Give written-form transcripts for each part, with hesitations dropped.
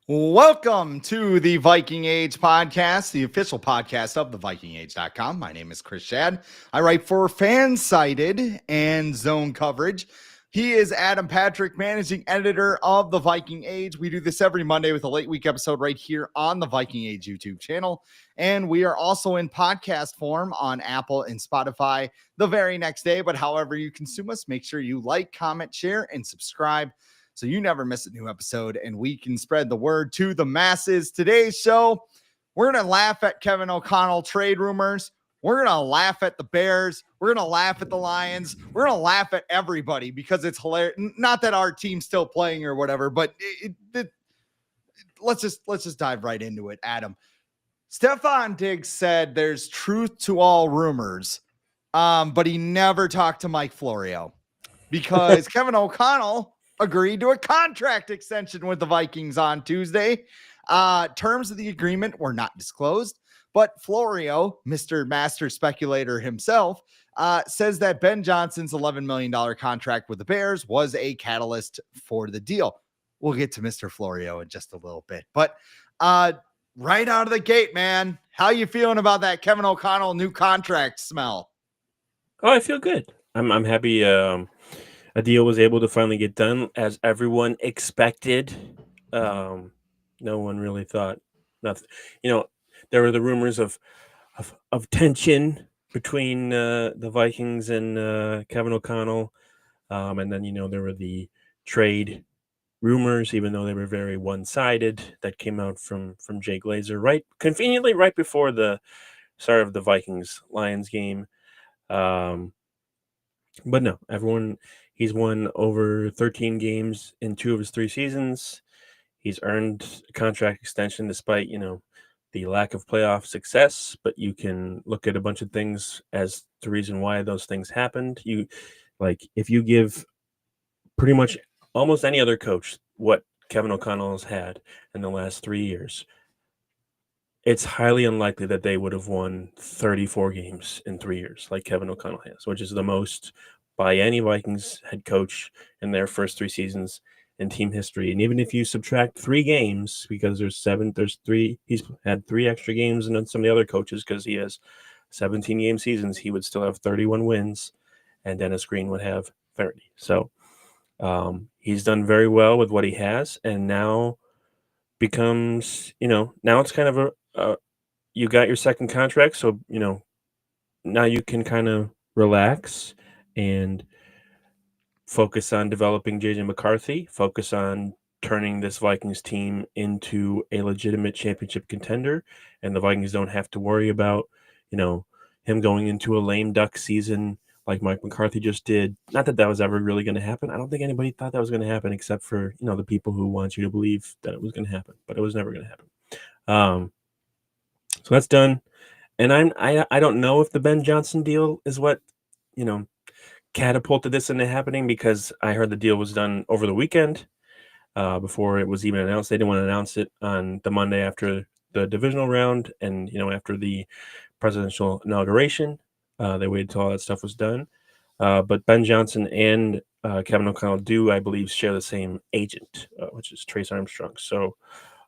Welcome to the Viking Age podcast, the official podcast of the VikingAge.com. My name is Chris Schad. I write for Fansided and Zone Coverage. He is Adam Patrick, managing editor of the Viking Age. We do this every Monday with a late week episode right here on the Viking Age YouTube channel. And we are also in podcast form on Apple and Spotify the very next day. But however you consume us, make sure you like, comment, share, and subscribe so you never miss a new episode and we can spread the word to the masses. Today's show, we're going to laugh at Kevin O'Connell trade rumors. We're going to laugh at the Bears. We're going to laugh at the Lions. We're going to laugh at everybody because it's hilarious. Not that our team's still playing or whatever, but let's just dive right into it, Adam. Stefan Diggs said there's truth to all rumors, but he never talked to Mike Florio because Kevin O'Connell agreed to a contract extension with the Vikings on Tuesday. Terms of the agreement were not disclosed, but Florio, Mr. Master Speculator himself, says that Ben Johnson's $11 million contract with the Bears was a catalyst for the deal. We'll get to Mr. Florio in just a little bit, but right out of the gate, man, how you feeling about that Kevin O'Connell new contract smell? Oh, I feel good. I'm happy. A deal was able to finally get done as everyone expected. No one really thought nothing. There were the rumors of tension between the Vikings and Kevin O'Connell, and then there were the trade rumors, even though they were very one-sided, that came out from Jay Glazer conveniently right before the start of the Vikings Lions game. But no, he's won over 13 games in 2 of his 3 seasons. He's earned a contract extension despite, the lack of playoff success, but you can look at a bunch of things as the reason why those things happened. If you give pretty much almost any other coach what Kevin O'Connell has had in the last 3 years, it's highly unlikely that they would have won 34 games in 3 years like Kevin O'Connell has, which is the most by any Vikings head coach in their first 3 seasons in team history. And even if you subtract 3 games, because there's 3, he's had 3 extra games than some of the other coaches because he has 17 game seasons, he would still have 31 wins, and Dennis Green would have 30. So he's done very well with what he has, and now becomes, now it's kind of you got your second contract, so now you can kind of relax and focus on developing JJ McCarthy, focus on turning this Vikings team into a legitimate championship contender, and the Vikings don't have to worry about him going into a lame duck season like Mike McCarthy just did. Not that was ever really going to happen. I don't think anybody thought that was going to happen except for the people who want you to believe that it was going to happen, but it was never going to happen. So that's done. And I don't know if the Ben Johnson deal is what, catapulted this into happening, because I heard the deal was done over the weekend before it was even announced. They didn't want to announce it on the Monday after the divisional round and, after the presidential inauguration. They waited until all that stuff was done. But Ben Johnson and Kevin O'Connell do, I believe, share the same agent, which is Trace Armstrong. So,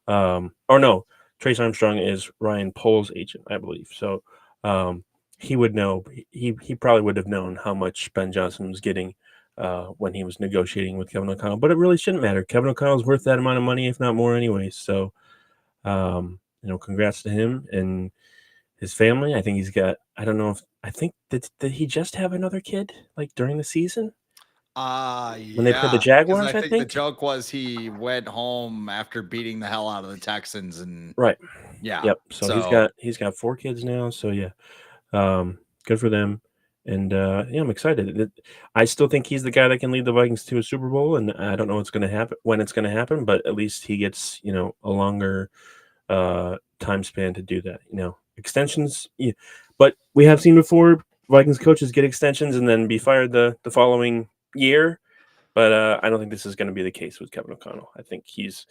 or no, Trace Armstrong is Ryan Pohl's agent, I believe. So he would know. He probably would have known how much Ben Johnson was getting when he was negotiating with Kevin O'Connell. But it really shouldn't matter. Kevin O'Connell's worth that amount of money, if not more, anyways. So, congrats to him and his family. I think he's got. I think did he just have another kid during the season? When they played the Jaguars, I think the joke was he went home after beating the hell out of the Texans, and right, yeah, yep. So he's got 4 kids now. So yeah, good for them. And I'm excited. I still think he's the guy that can lead the Vikings to a Super Bowl, and I don't know when it's going to happen, but at least he gets a longer time span to do that. Extensions, yeah. But we have seen before Vikings coaches get extensions and then be fired the following year. But I don't think this is going to be the case with Kevin O'Connell. I think he's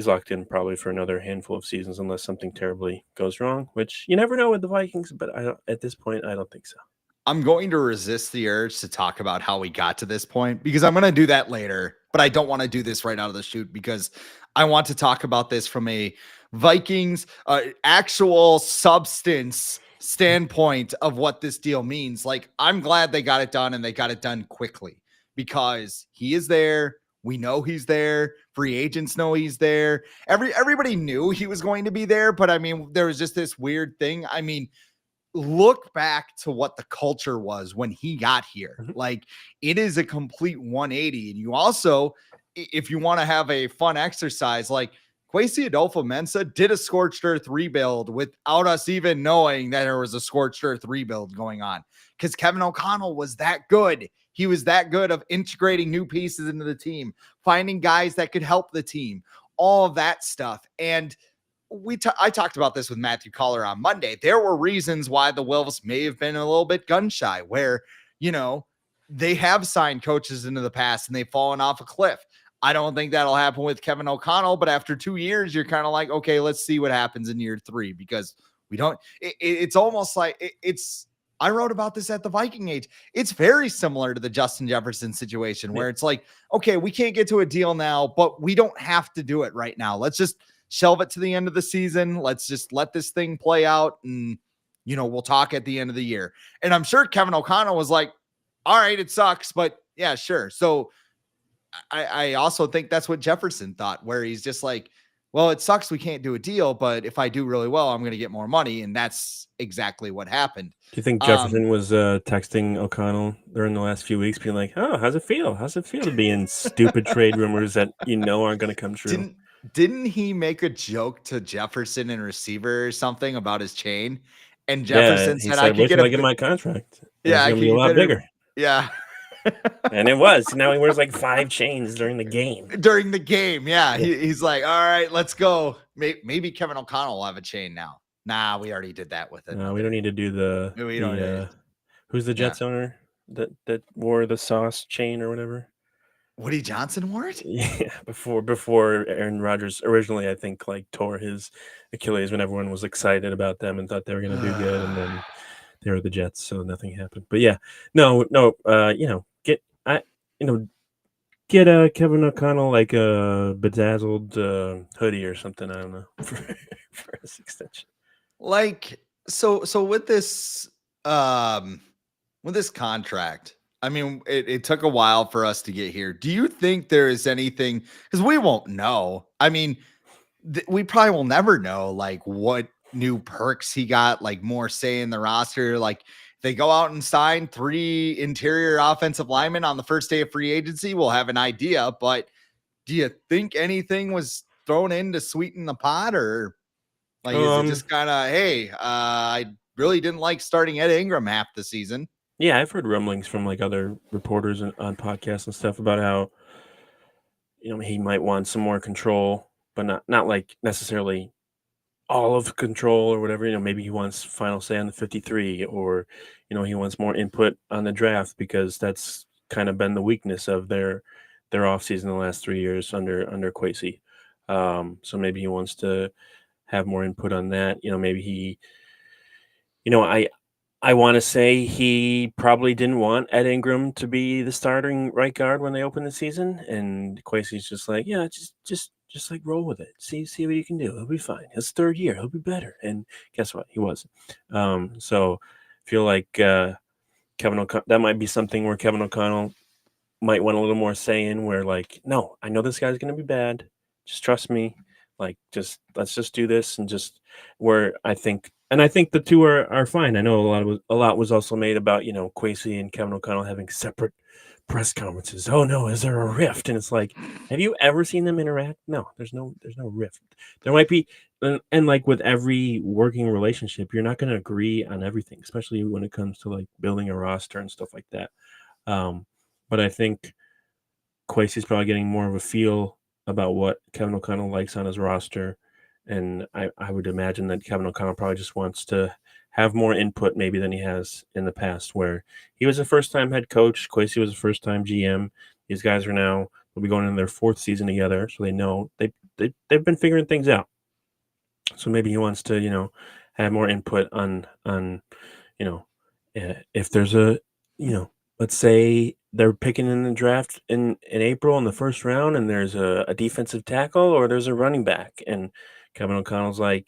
locked in probably for another handful of seasons unless something terribly goes wrong, which you never know with the Vikings. But at this point, I don't think so. I'm going to resist the urge to talk about how we got to this point because I'm going to do that later but I don't want to do this right out of the chute because I want to talk about this from a Vikings actual substance standpoint of what this deal means. Like, I'm glad they got it done and they got it done quickly because he is there. We know he's there. Free agents know he's there. Everybody knew he was going to be there, but I mean, there was just this weird thing. I mean, look back to what the culture was when he got here. Mhm. Like, it is a complete 180. And you also, if you want to have a fun exercise, like Kwesi Adolfo-Mensah did a scorched earth rebuild without us even knowing that there was a scorched earth rebuild going on because Kevin O'Connell was that good. He was that good of integrating new pieces into the team, finding guys that could help the team, all of that stuff. And I talked about this with Matthew Collar on Monday. There were reasons why the Wolves may have been a little bit gun shy, where, they have signed coaches into the past and they've fallen off a cliff. I don't think that'll happen with Kevin O'Connell, but after 2 years, you're kind of like, okay, let's see what happens in year 3 because it's almost like I wrote about this at the Viking Age. It's very similar to the Justin Jefferson situation where it's like, okay, we can't get to a deal now, but we don't have to do it right now. Let's just shelve it to the end of the season. Let's just let this thing play out and, we'll talk at the end of the year. And I'm sure Kevin O'Connell was like, all right, it sucks, but yeah, sure. So I also think that's what Jefferson thought, where he's just like, well, it sucks we can't do a deal, but if I do really well, I'm going to get more money. And that's exactly what happened. Do you think Jefferson was texting O'Connell during the last few weeks, being like, "Oh, how's it feel? How's it feel to be in stupid trade rumors that aren't going to come true?" Didn't he make a joke to Jefferson and receiver or something about his chain? And Yeah, Jefferson he said, said, "I could "Wait get till I get my contract. And it's I going to be a could lot better, bigger." yeah." And it was. Now he wears like 5 chains during the game. During the game, yeah. He's like, all right, let's go. Maybe Kevin O'Connell will have a chain now. Nah, we already did that with it. No, we don't need to do who's the Jets owner that wore the sauce chain or whatever? Woody Johnson wore it? Yeah, before Aaron Rodgers originally, I think, like, tore his Achilles when everyone was excited about them and thought they were going to do good, and then they were the Jets, so nothing happened. But yeah, no, get Kevin O'Connell like a bedazzled hoodie or something. I don't know for his extension. Like, so with this contract, I mean, it took a while for us to get here. Do you think there is anything, because we won't know? I mean, we probably will never know like what new perks he got, like more say in the roster. Like, they go out and sign 3 interior offensive linemen on the first day of free agency, we'll have an idea. But do you think anything was thrown in to sweeten the pot, or like, is it just kind of, hey, I really didn't like starting Ed Ingram half the season? Yeah, I've heard rumblings from like other reporters on podcasts and stuff about how he might want some more control, but not like necessarily all of control or whatever. Maybe he wants final say on the 53, or he wants more input on the draft because that's kind of been the weakness of their offseason the last 3 years under Kwesi. So maybe he wants to have more input on that. Maybe he, I want to say he probably didn't want Ed Ingram to be the starting right guard when they opened the season, and Kwesi's just like, yeah, just like roll with it. See what you can do. He'll be fine. His 3rd year, he'll be better. And guess what? He wasn't. So I feel like Kevin O'Connell, that might be something where Kevin O'Connell might want a little more say in, where like, no, I know this guy's going to be bad. Just trust me. Like, let's just do this, and just where I think the two are fine. I know a lot was also made about Kwesi and Kevin O'Connell having separate press conferences. Oh no, is there a rift? And it's like, have you ever seen them interact? No, there's no rift. There might be, and like with every working relationship, you're not going to agree on everything, especially when it comes to like building a roster and stuff like that. But I think Kwesi's probably getting more of a feel about what Kevin O'Connell likes on his roster. And I would imagine that Kevin O'Connell probably just wants to have more input maybe than he has in the past, where he was a first-time head coach. Kwesi was a first-time GM. These guys will be going in their 4th season together, so they know they've been figuring things out. So maybe he wants to, have more input on if there's a let's say they're picking in the draft in April in the first round, and there's a defensive tackle or there's a running back, and Kevin O'Connell's like,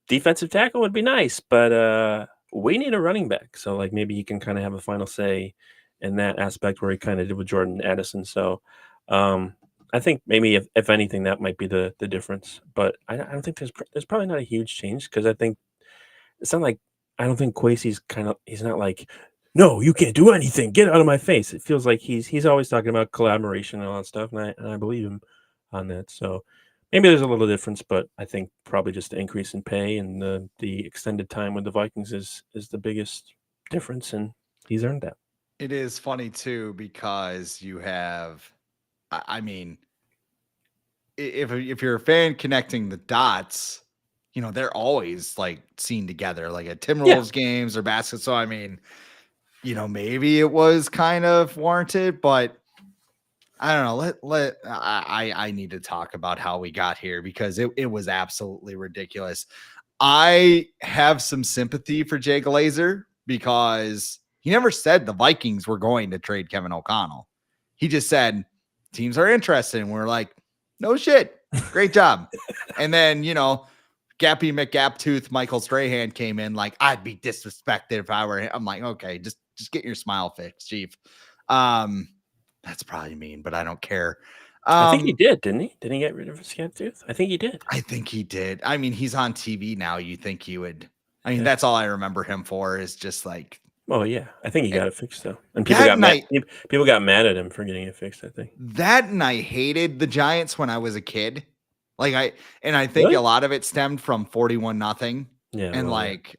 defensive tackle would be nice, but we need a running back. So like maybe he can kind of have a final say in that aspect where he kind of did with Jordan Addison. So I think maybe if anything that might be the difference, but I don't think there's probably not a huge change because I think it's not like I don't think Kwesi's he's not like, no, you can't do anything, get out of my face. It feels like he's always talking about collaboration and all that stuff, and I believe him on that. So maybe there's a little difference, but I think probably just the increase in pay and the extended time with the Vikings is the biggest difference, and he's earned that. It is funny too because you have, I mean, if you're a fan connecting the dots, you know they're always like seen together, like at Timberwolves games or basketball. So I mean, you know, maybe it was kind of warranted, but I don't know. I need to talk about how we got here because it was absolutely ridiculous. I have some sympathy for Jay Glazer because he never said the Vikings were going to trade Kevin O'Connell. He just said teams are interested, and we're like, no shit, great job. And then, you know, Gappy McGaptooth Michael Strahan came in like, I'd be disrespected if I were him. I'm like, okay, just get your smile fixed, Chief. That's probably mean, but I don't care. I think he did, didn't he? Didn't he get rid of his gap tooth? I think he did. I think he did. I mean, he's on TV now. You think he would? I mean, that's all I remember him for is just like. Oh yeah, I think he got it fixed though, and people got mad. People got mad at him for getting it fixed. I think that, and I hated the Giants when I was a kid. Like I think really? A lot of it stemmed from 41-0 Yeah, and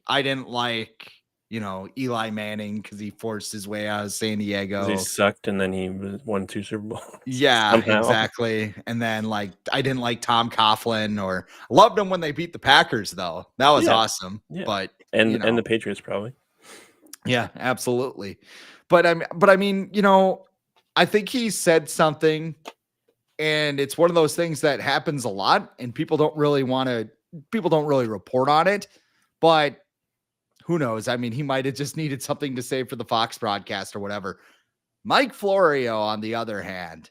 I didn't like, you know, Eli Manning because he forced his way out of San Diego. He sucked, and then he won 2 Super Bowls. Yeah, somehow. Exactly. And then like I didn't like Tom Coughlin or loved him when they beat the Packers though. That was awesome. Yeah. But and the Patriots probably. Yeah, absolutely. But I mean, you know, I think he said something, and it's one of those things that happens a lot, and people don't really report on it. But who knows? I mean, he might have just needed something to say for the Fox broadcast or whatever. Mike Florio, on the other hand,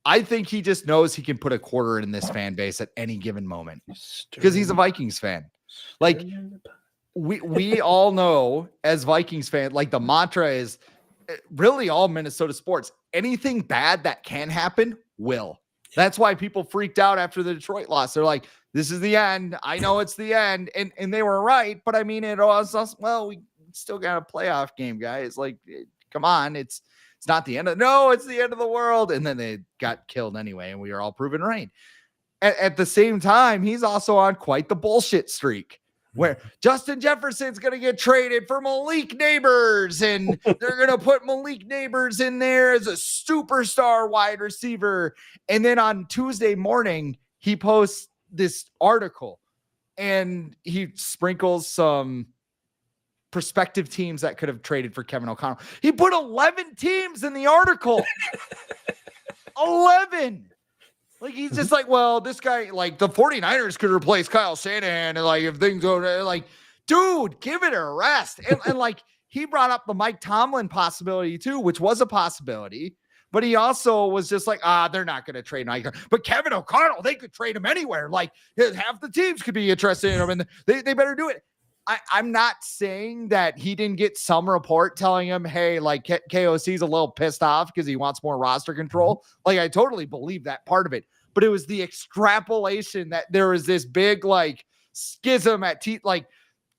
I think he just knows he can put a quarter in this fan base at any given moment because he's a Vikings fan. Like we all know as Vikings fans, like the mantra is really all Minnesota sports. Anything bad that can happen will. That's why people freaked out after the Detroit loss. They're like, this is the end. I know it's the end. And they were right. But I mean, it was, well, we still got a playoff game, guys. Like, come on. It's not the end it's the end of the world. And then they got killed anyway. And we are all proven right. At the same time, he's also on quite the bullshit streak where Justin Jefferson's going to get traded for Malik Neighbors, and they're going to put Malik Neighbors in there as a superstar wide receiver. And then on Tuesday morning, he posts this article, and he sprinkles some prospective teams that could have traded for Kevin O'Connell. He put 11 teams in the article. 11. Like, he's just like, well, this guy, like, the 49ers could replace Kyle Shanahan. And, like, if things go, like, dude, give it a rest. And like, he brought up the Mike Tomlin possibility, too, which was a possibility. But he also was just like, they're not going to trade Mike. But Kevin O'Connell, they could trade him anywhere. Like, half the teams could be interested in him, and they better do it. I'm not saying that he didn't get some report telling him, hey, like KOC's a little pissed off because he wants more roster control. Like, I totally believe that part of it. But it was the extrapolation that there was this big, like, schism at like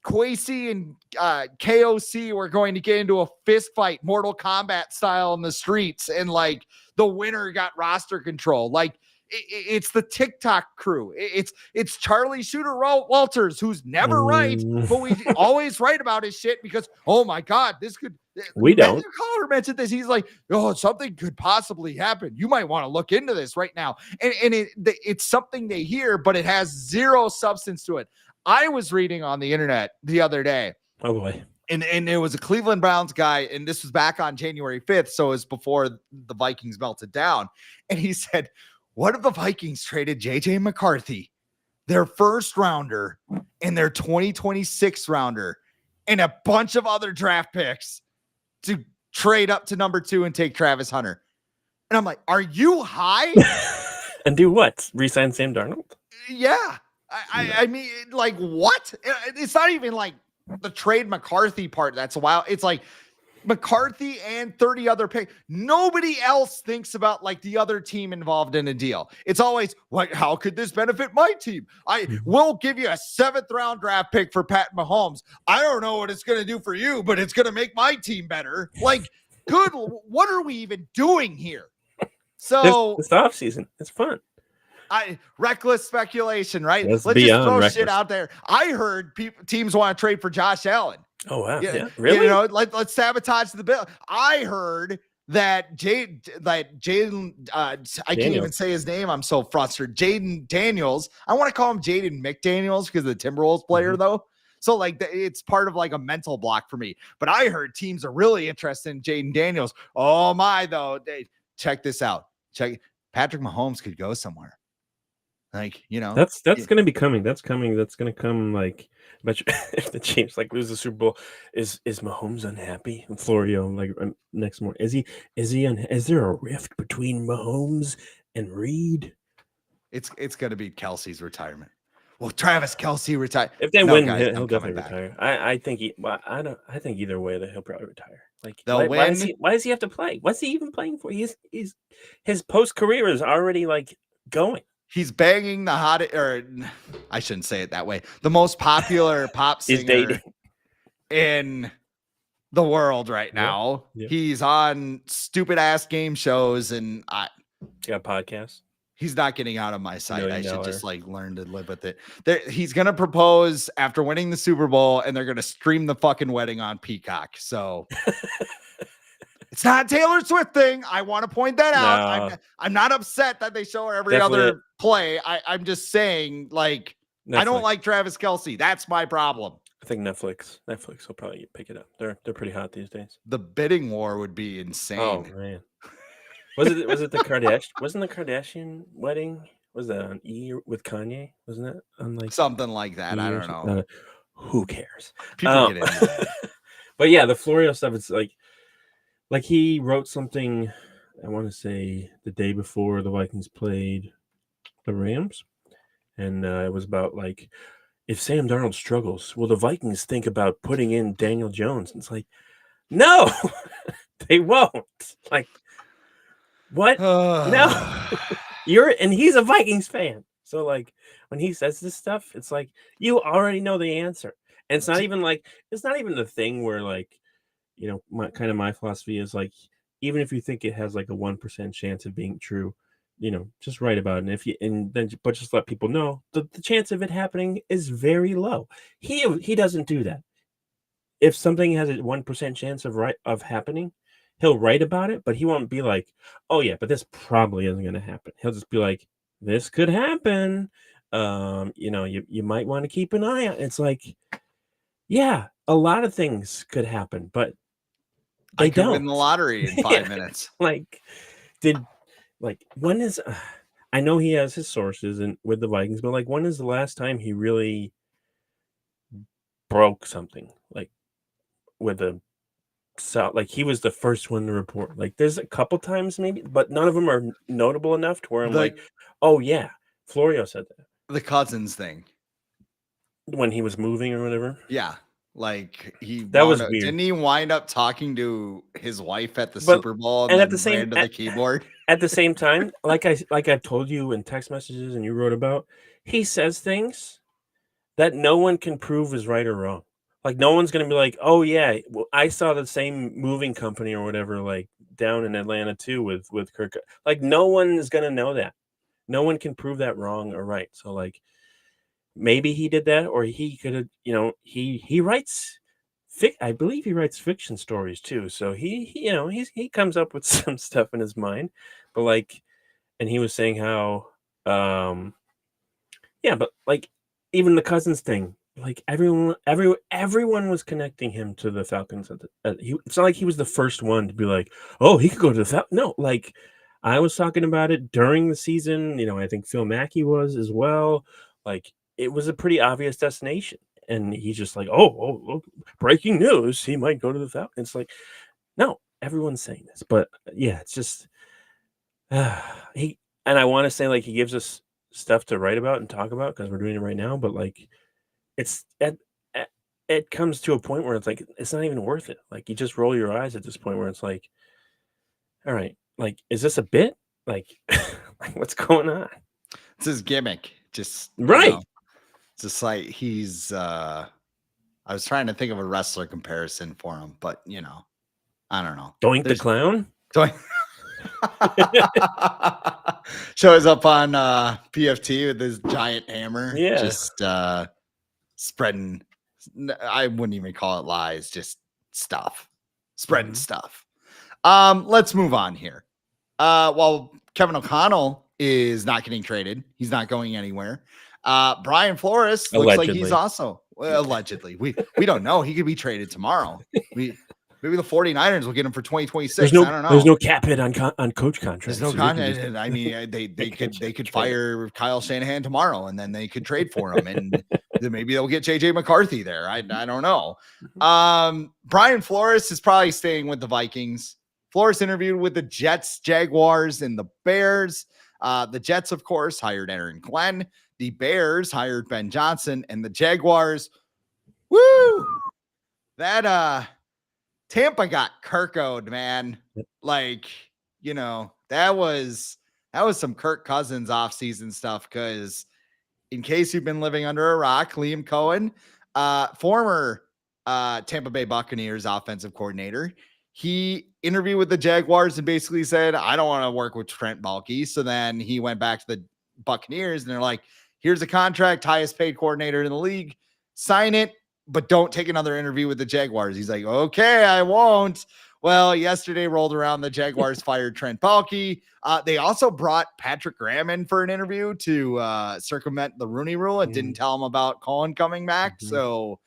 Kwesi and KOC were going to get into a fist fight, Mortal Kombat style in the streets. And, like, the winner got roster control. Like, it's the TikTok crew. It's Charlie Shooter Walters, who's never right, but we always write about his shit because, oh my God, this could. We don't. The caller mentioned this. He's like, oh, something could possibly happen. You might want to look into this right now. And it's something they hear, but it has zero substance to it. I was reading on the internet the other day. Oh boy. And it was a Cleveland Browns guy, and this was back on January 5th, so it was before the Vikings melted down. And he said, what if the Vikings traded J.J. McCarthy, their first rounder, and their 2026 rounder, and a bunch of other draft picks to trade up to number 2 and take Travis Hunter. And I'm like, are you high? And do what? Resign Sam Darnold? Yeah. I mean, like, what? It's not even like the trade McCarthy part that's wild. It's like McCarthy and 30 other picks. Nobody else thinks about like the other team involved in a deal. It's always like, how could this benefit my team? I will give you a 7th round draft pick for Pat Mahomes. I don't know what it's going to do for you, but it's going to make my team better. Like, good. What are we even doing here? So it's the off season. It's fun. Reckless speculation, right? Let's just throw reckless shit out there. I heard teams want to trade for Josh Allen. Oh wow, yeah, really? You know, let's sabotage the bill. I heard that Jaden, I can't even say his name. I'm so frustrated. Jaden Daniels. I want to call him Jaden McDaniels because of the Timberwolves player though. So like it's part of like a mental block for me. But I heard teams are really interested in Jaden Daniels. Oh my, though. Check this out. Patrick Mahomes could go somewhere. Like, you know, that's going to be coming. That's coming. That's going to come. Like, but if the Chiefs like lose the Super Bowl, is Mahomes unhappy? And Florio, like next morning, is he? Is there a rift between Mahomes and Reed? It's going to be Kelsey's retirement. Well, Travis Kelce retire. If they win, he'll definitely retire. I think I think either way that he'll probably retire. Like, why does he have to play? What's he even playing for? He's his post career is already like going. He's banging the hottest, or I shouldn't say it that way, the most popular pop singer in the world right now. Yeah. He's on stupid ass game shows, and got podcasts. He's not getting out of my sight. I should just like learn to live with it. He's gonna propose after winning the Super Bowl, and they're gonna stream the fucking wedding on Peacock. So. It's not a Taylor Swift thing. I want to point that out. No. I'm not upset that they show her every other play. I'm just saying, like, Netflix. I don't like Travis Kelce. That's my problem. I think Netflix will probably pick it up. They're pretty hot these days. The bidding war would be insane. Oh man, was it the Kardashian? Wasn't the Kardashian wedding? Was that on E with Kanye? Wasn't that on like something like that? I don't know. Who cares? People get into it. But yeah, the Florio stuff. It's like he wrote something, I want to say the day before the Vikings played the Rams. And it was about like, if Sam Darnold struggles, will the Vikings think about putting in Daniel Jones? And it's like, no, they won't. Like, what? No, and he's a Vikings fan. So like when he says this stuff, it's like, you already know the answer. And it's not even the thing where like, you know, my philosophy is like, even if you think it has like a 1% chance of being true, you know, just write about it. But just let people know the chance of it happening is very low. He doesn't do that. If something has a 1% chance of happening, he'll write about it, but he won't be like, oh yeah, but this probably isn't going to happen. He'll just be like, this could happen. You know, you might want to keep an eye on. It's like, yeah, a lot of things could happen, but I could win the lottery in 5 minutes. Like, when is? I know he has his sources with the Vikings, but like, when is the last time he really broke something? Like with like he was the first one to report. Like, there's a couple times maybe, but none of them are notable enough to where I'm like, oh yeah, Florio said that. The Cousins thing when he was moving or whatever. Yeah. Like that was weird. Didn't he wind up talking to his wife at the Super Bowl and at the same to the keyboard? At the same time, like I told you in text messages and you wrote about, he says things that no one can prove is right or wrong. Like no one's gonna be like, oh yeah, well, I saw the same moving company or whatever, like down in Atlanta too with Kirk. Like no one is gonna know that. No one can prove that wrong or right. So like. Maybe he did that, or he could have, you know, he writes, I believe he writes fiction stories too. So he comes up with some stuff in his mind, but like, and he was saying how, yeah, but like even the Cousins thing, like everyone was connecting him to the Falcons. It's not like he was the first one to be like, oh, he could go to the Falcons. No, like I was talking about it during the season. You know, I think Phil Mackey was as well. Like. It was a pretty obvious destination. And he's just like, oh, breaking news. He might go to the Falcons. Like, no, everyone's saying this, but yeah, it's just he and I want to say like he gives us stuff to write about and talk about because we're doing it right now, but like it's it comes to a point where it's like it's not even worth it. Like you just roll your eyes at this point where it's like, all right, like is this a bit? Like, like what's going on? It's his gimmick. Just Right. just like he's I was trying to think of a wrestler comparison for him, but I don't know. Doink the There's clown. shows up on PFT with this giant hammer, Yeah. just spreading. I wouldn't even call it lies, just stuff, spreading stuff. Let's move on here. While Kevin O'Connell is not getting traded, he's not going anywhere. Brian Flores looks like he's also allegedly. We don't know. He could be traded tomorrow. Maybe the 49ers will get him for 2026. I don't know. There's no cap hit on coach contracts. There's no contract. I mean, they could fire Kyle Shanahan tomorrow, and then they could trade for him, and then maybe they'll get JJ McCarthy there. I don't know. Brian Flores is probably staying with the Vikings. Flores interviewed with the Jets, Jaguars, and the Bears. The Jets, of course, hired Aaron Glenn. The Bears hired Ben Johnson, and the Jaguars. Woo! That Tampa got Kirko'd, man. Like, that was some Kirk Cousins offseason stuff. Because in case you've been living under a rock, Liam Cohen, former Tampa Bay Buccaneers offensive coordinator, he interviewed with the Jaguars and basically said, I don't want to work with Trent Baalke. So then he went back to the Buccaneers and they're like, here's a contract, highest paid coordinator in the league, sign it, but don't take another interview with the Jaguars. He's like, okay, I won't. Well, yesterday rolled around, the Jaguars fired Trent Baalke. They also brought Patrick Graham in for an interview to circumvent the Rooney Rule and didn't tell him about Cohen coming back. So,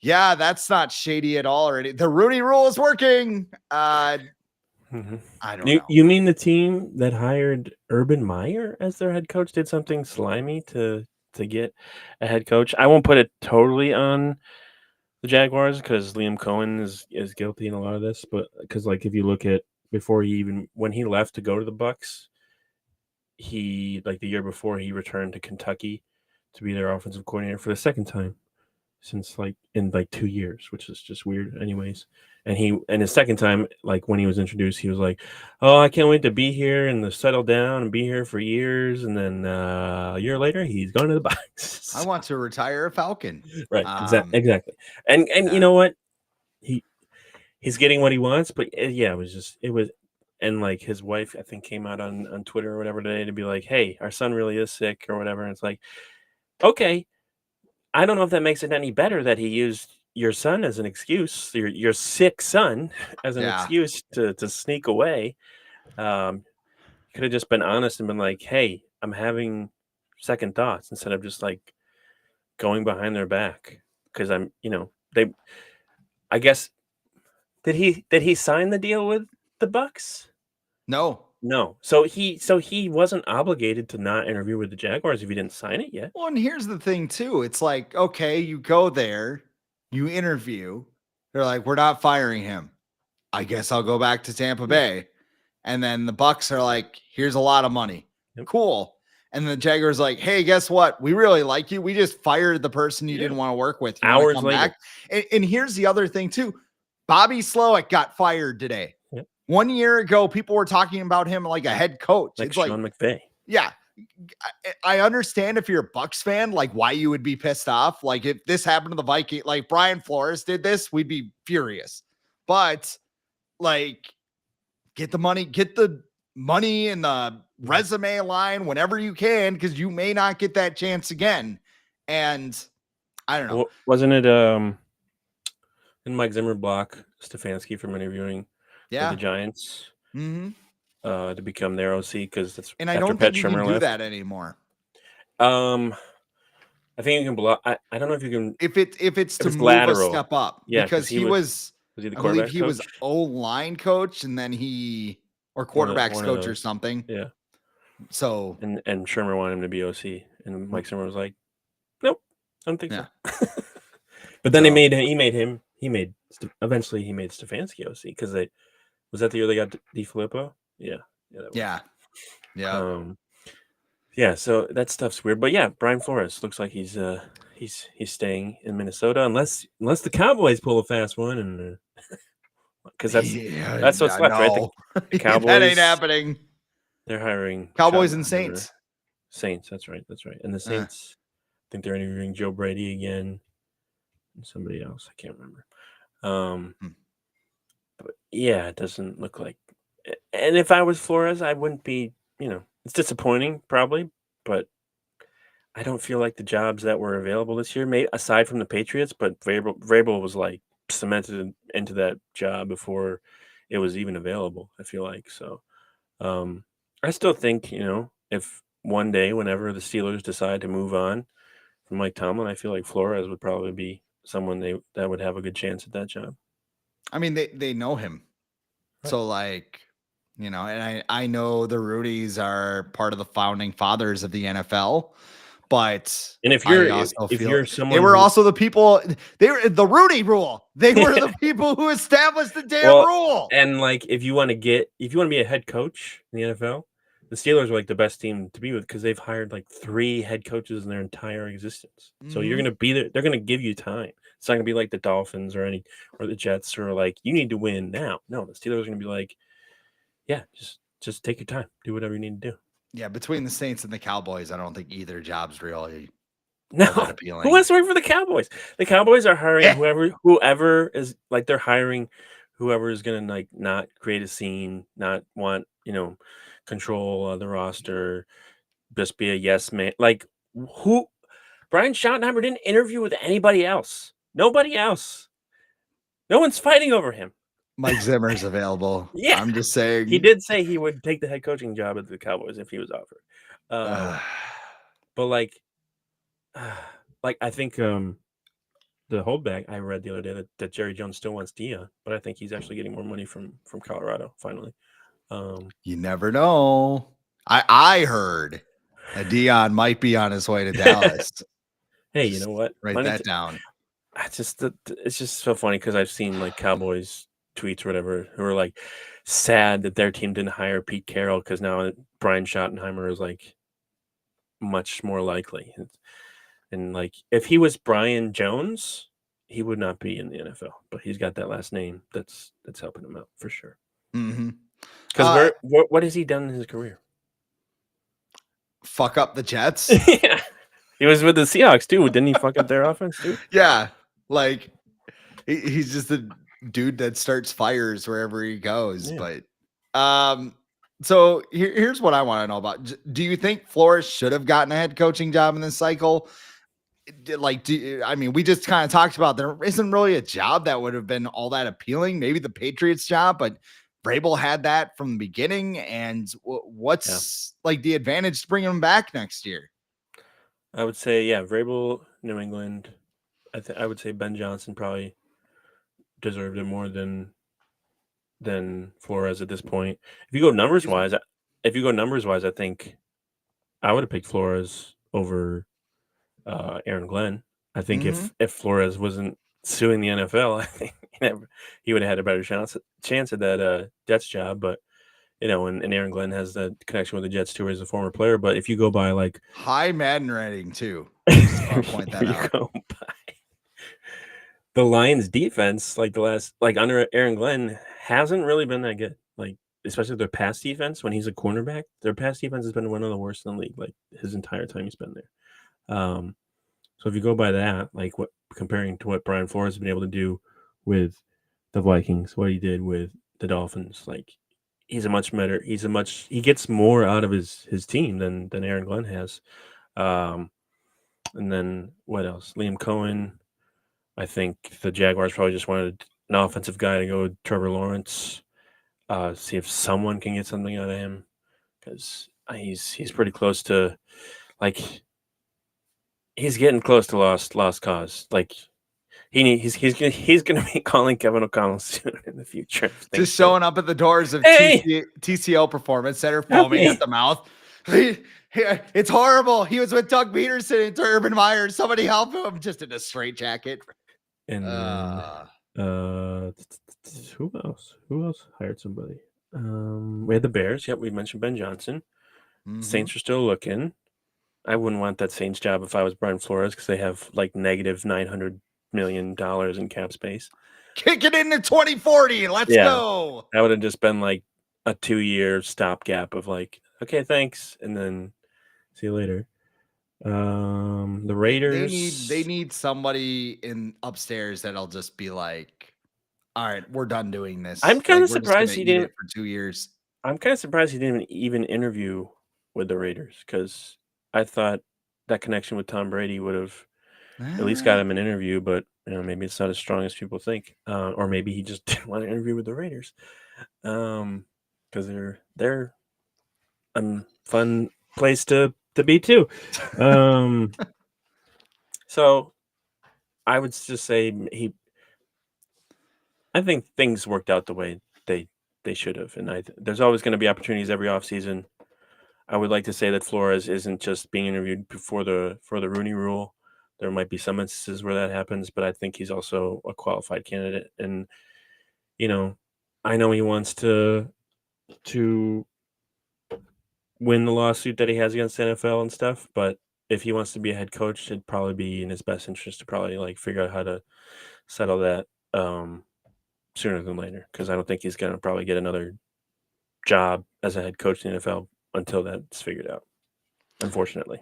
yeah, that's not shady at all already. The Rooney Rule is working. I don't know. You mean the team that hired Urban Meyer as their head coach did something slimy to get a head coach? I won't put it totally on the Jaguars because Liam Cohen is guilty in a lot of this, but because like if you look at when he left to go to the Bucs, he like the year before he returned to Kentucky to be their offensive coordinator for the second time since in 2 years, which is just weird anyways. And his second time, like when he was introduced, he was like, oh, I can't wait to be here and to settle down and be here for years. And then a year later, he's going to the Bucs. I want to retire a Falcon. Right. Exactly. And you know what? He's getting what he wants, but it was. And like his wife, I think, came out on Twitter or whatever today to be like, hey, our son really is sick or whatever. And it's like, okay, I don't know if that makes it any better that he used your son as an excuse, your sick son as an excuse to sneak away. Could have just been honest and been like, hey, I'm having second thoughts instead of just like going behind their back. Because I guess, did he sign the deal with the Bucs? No. So he wasn't obligated to not interview with the Jaguars if he didn't sign it yet. Well, and here's the thing too. It's like, okay, you go there, you interview. They're like, we're not firing him. I guess I'll go back to Tampa Bay. And then the Bucs are like, here's a lot of money. Yep. Cool. And the Jaguars like, hey, guess what? We really like you. We just fired the person you didn't want to work with. Hours later. And here's the other thing too. Bobby Slowick got fired today. Yep. 1 year ago, people were talking about him like a head coach. Like it's Sean McVay. Yeah. I understand if you're a Bucs fan, like why you would be pissed off. Like if this happened to the Vikings, like Brian Flores did this, we'd be furious. But like get the money in the resume line whenever you can, because you may not get that chance again. And I don't know. Well, wasn't it in Mike Zimmer block Stefanski from interviewing with the Giants? Mm-hmm. To become their OC because that's and I don't think you can do that anymore. I think you can block. I don't know if you can if it's to move lateral. A step up. Yeah, because he was he the I believe he coach? was O-line coach and then or quarterbacks coach or something. Yeah. So and Shermer wanted him to be OC and Mike Zimmer was like, nope, I don't think so. But then he made eventually he made Stefanski OC because was that the year they got DiFilippo? Yeah, that was. Yeah. So that stuff's weird, but yeah, Brian Flores looks like he's staying in Minnesota unless the Cowboys pull a fast one, and because that's what's left, right? No, The that ain't Cowboys, happening. they're hiring Cowboys and Schad. Saints. Saints, that's right, and the Saints, I think they're interviewing Joe Brady again, and somebody else, I can't remember. But yeah, it doesn't look like. And if I was Flores, I wouldn't be. It's disappointing, probably, but I don't feel like the jobs that were available this year, maybe aside from the Patriots, but Vrabel was like cemented into that job before it was even available. I feel like so. I still think if one day, whenever the Steelers decide to move on from Mike Tomlin, I feel like Flores would probably be someone that would have a good chance at that job. I mean, they know him, right. So and I know the Rudies are part of the founding fathers of the NFL. But and if you're someone, they were also the people. They were the Rudy rule. They were the people who established the damn rule. And if you want to be a head coach in the NFL, the Steelers are like the best team to be with because they've hired like 3 head coaches in their entire existence. Mm-hmm. So you're gonna be there. They're gonna give you time. It's not gonna be like the Dolphins or the Jets or like you need to win now. No, the Steelers are gonna be like, yeah, just take your time, do whatever you need to do. Yeah, between the Saints and the Cowboys, I don't think either job's really that appealing. Who wants to work for the Cowboys? The Cowboys are hiring whoever is like they're hiring whoever is going to like not create a scene, not want control of the roster, just be a yes man. Like who? Brian Schottenheimer didn't interview with anybody else. Nobody else. No one's fighting over him. Mike Zimmer's available. Yeah, I'm just saying. He did say he would take the head coaching job at the Cowboys if he was offered. But I think the holdback I read the other day that Jerry Jones still wants Dion, but I think he's actually getting more money from Colorado finally. You never know. I heard that Dion might be on his way to Dallas. Hey, you know what? Write that down. It's just so funny because I've seen like Cowboys tweets or whatever who are like sad that their team didn't hire Pete Carroll because now Brian Schottenheimer is like much more likely. And like if he was Brian Jones, he would not be in the NFL, but he's got that last name that's helping him out for sure. Because what has he done in his career? Fuck up the Jets. Yeah, he was with the Seahawks too. Didn't he fuck up their offense too? Yeah, like he's just a dude that starts fires wherever he goes. Yeah. But so here's what I want to know about. Do you think Flores should have gotten a head coaching job in this cycle? Like, we just kind of talked about there isn't really a job that would have been all that appealing. Maybe the Patriots job, but Vrabel had that from the beginning. And what's like the advantage to bring him back next year? I would say, Vrabel, New England. I would say Ben Johnson probably deserved it more than Flores at this point. If you go numbers wise, I think I would have picked Flores over Aaron Glenn. I think if Flores wasn't suing the NFL, I think he would have had a better chance at that Jets job. But and Aaron Glenn has that connection with the Jets too as a former player. But if you go by like high Madden rating too, I'll point that out. Go by the Lions defense, like the last under Aaron Glenn hasn't really been that good. Like especially their pass defense when he's a cornerback, their pass defense has been one of the worst in the league. Like his entire time he's been there. So if you go by that, like comparing to what Brian Flores has been able to do with the Vikings, what he did with the Dolphins, like he gets more out of his team than Aaron Glenn has. And then what else? Liam Cohen. I think the Jaguars probably just wanted an offensive guy to go with Trevor Lawrence. See if someone can get something out of him because he's pretty close to like. He's getting close to lost cause. Like he's gonna be calling Kevin O'Connell soon in the future. Just showing up at the doors of TCO Performance Center, foaming at the mouth. It's horrible. He was with Doug Peterson and Urban Meyer. Somebody help him. Just in a straitjacket. And Who else? Who else hired somebody? We had the Bears. Yep, we mentioned Ben Johnson. Saints are still looking. I wouldn't want that Saints job if I was Brian Flores because they have like negative $900 million in cap space. Kick it into 2040. Let's go. That would have just been like a 2-year stopgap of like, okay, thanks, and then see you later. The Raiders. They need somebody in upstairs that'll just be like, all right, we're done doing this. I'm kind of we're just gonna surprised he eat didn't. it for 2 years. I'm kind of surprised he didn't even interview with the Raiders because I thought that connection with Tom Brady would have at least got him an interview, but maybe it's not as strong as people think, or maybe he just didn't want to interview with the Raiders, because they're a fun place to be too. So I would just say I think things worked out the way they should have, and there's always going to be opportunities every offseason. I would like to say that Flores isn't just being interviewed for the Rooney Rule. There might be some instances where that happens, but I think he's also a qualified candidate. And I know he wants to win the lawsuit that he has against the NFL and stuff, but if he wants to be a head coach, it'd probably be in his best interest to probably like figure out how to settle that sooner than later, because I don't think he's going to probably get another job as a head coach in the NFL until that's figured out, unfortunately.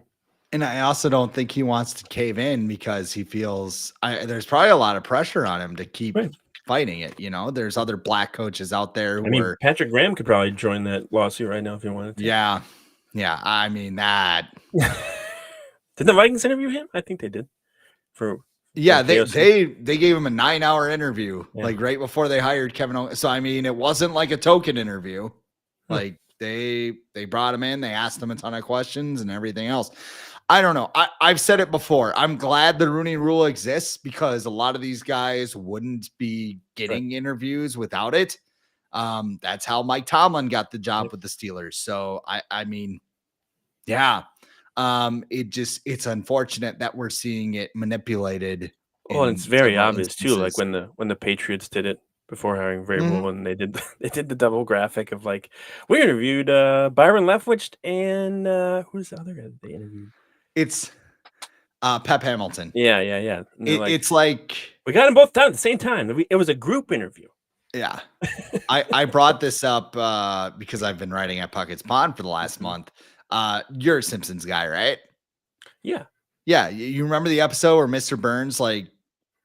And I also don't think he wants to cave in because he feels there's probably a lot of pressure on him to keep fighting it. There's other black coaches out there who Patrick Graham could probably join that lawsuit right now if he wanted to. Yeah. I mean that. Did the Vikings interview him? I think they did. They gave him a 9-hour interview, like right before they hired Kevin. So I mean, it wasn't like a token interview. Like they brought him in, they asked him a ton of questions and everything else. I don't know. I've said it before. I'm glad the Rooney Rule exists because a lot of these guys wouldn't be getting interviews without it. That's how Mike Tomlin got the job with the Steelers. So I mean, yeah. It's unfortunate that we're seeing it manipulated. Well, it's very obvious too. Like when the Patriots did it before hiring Vrabel, and they did the double graphic of like, we interviewed Byron Leftwich and who's the other guy that they interviewed? It's Pep Hamilton. Yeah. It's like we got them both done at the same time. It was a group interview. Yeah. I brought this up because I've been writing at Puckett's Pond for the last month. You're a Simpsons guy, right? Yeah. Yeah. You remember the episode where Mr. Burns like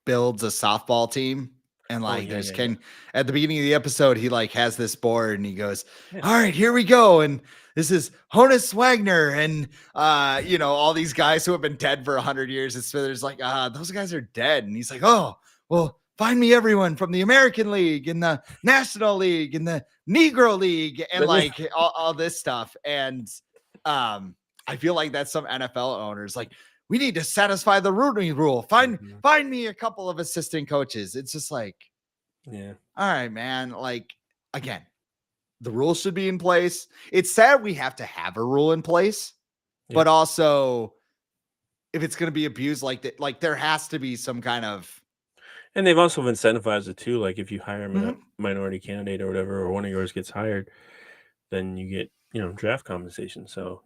builds a softball team? And like at the beginning of the episode, he like has this board and he goes, all right, here we go. And this is Honus Wagner and all these guys who have been dead for 100 years. And Smithers like, those guys are dead. And he's like, oh, well, find me everyone from the American League and the National League and the Negro League and like all this stuff. And I feel like that's some NFL owners like, we need to satisfy the Rooney Rule. Find me a couple of assistant coaches. It's just like, all right, man. Like, again, the rules should be in place. It's sad we have to have a rule in place, but also if it's going to be abused like that, like there has to be some kind of. And they've also incentivized it too. Like if you hire a minority candidate or whatever, or one of yours gets hired, then you get, draft compensation. So,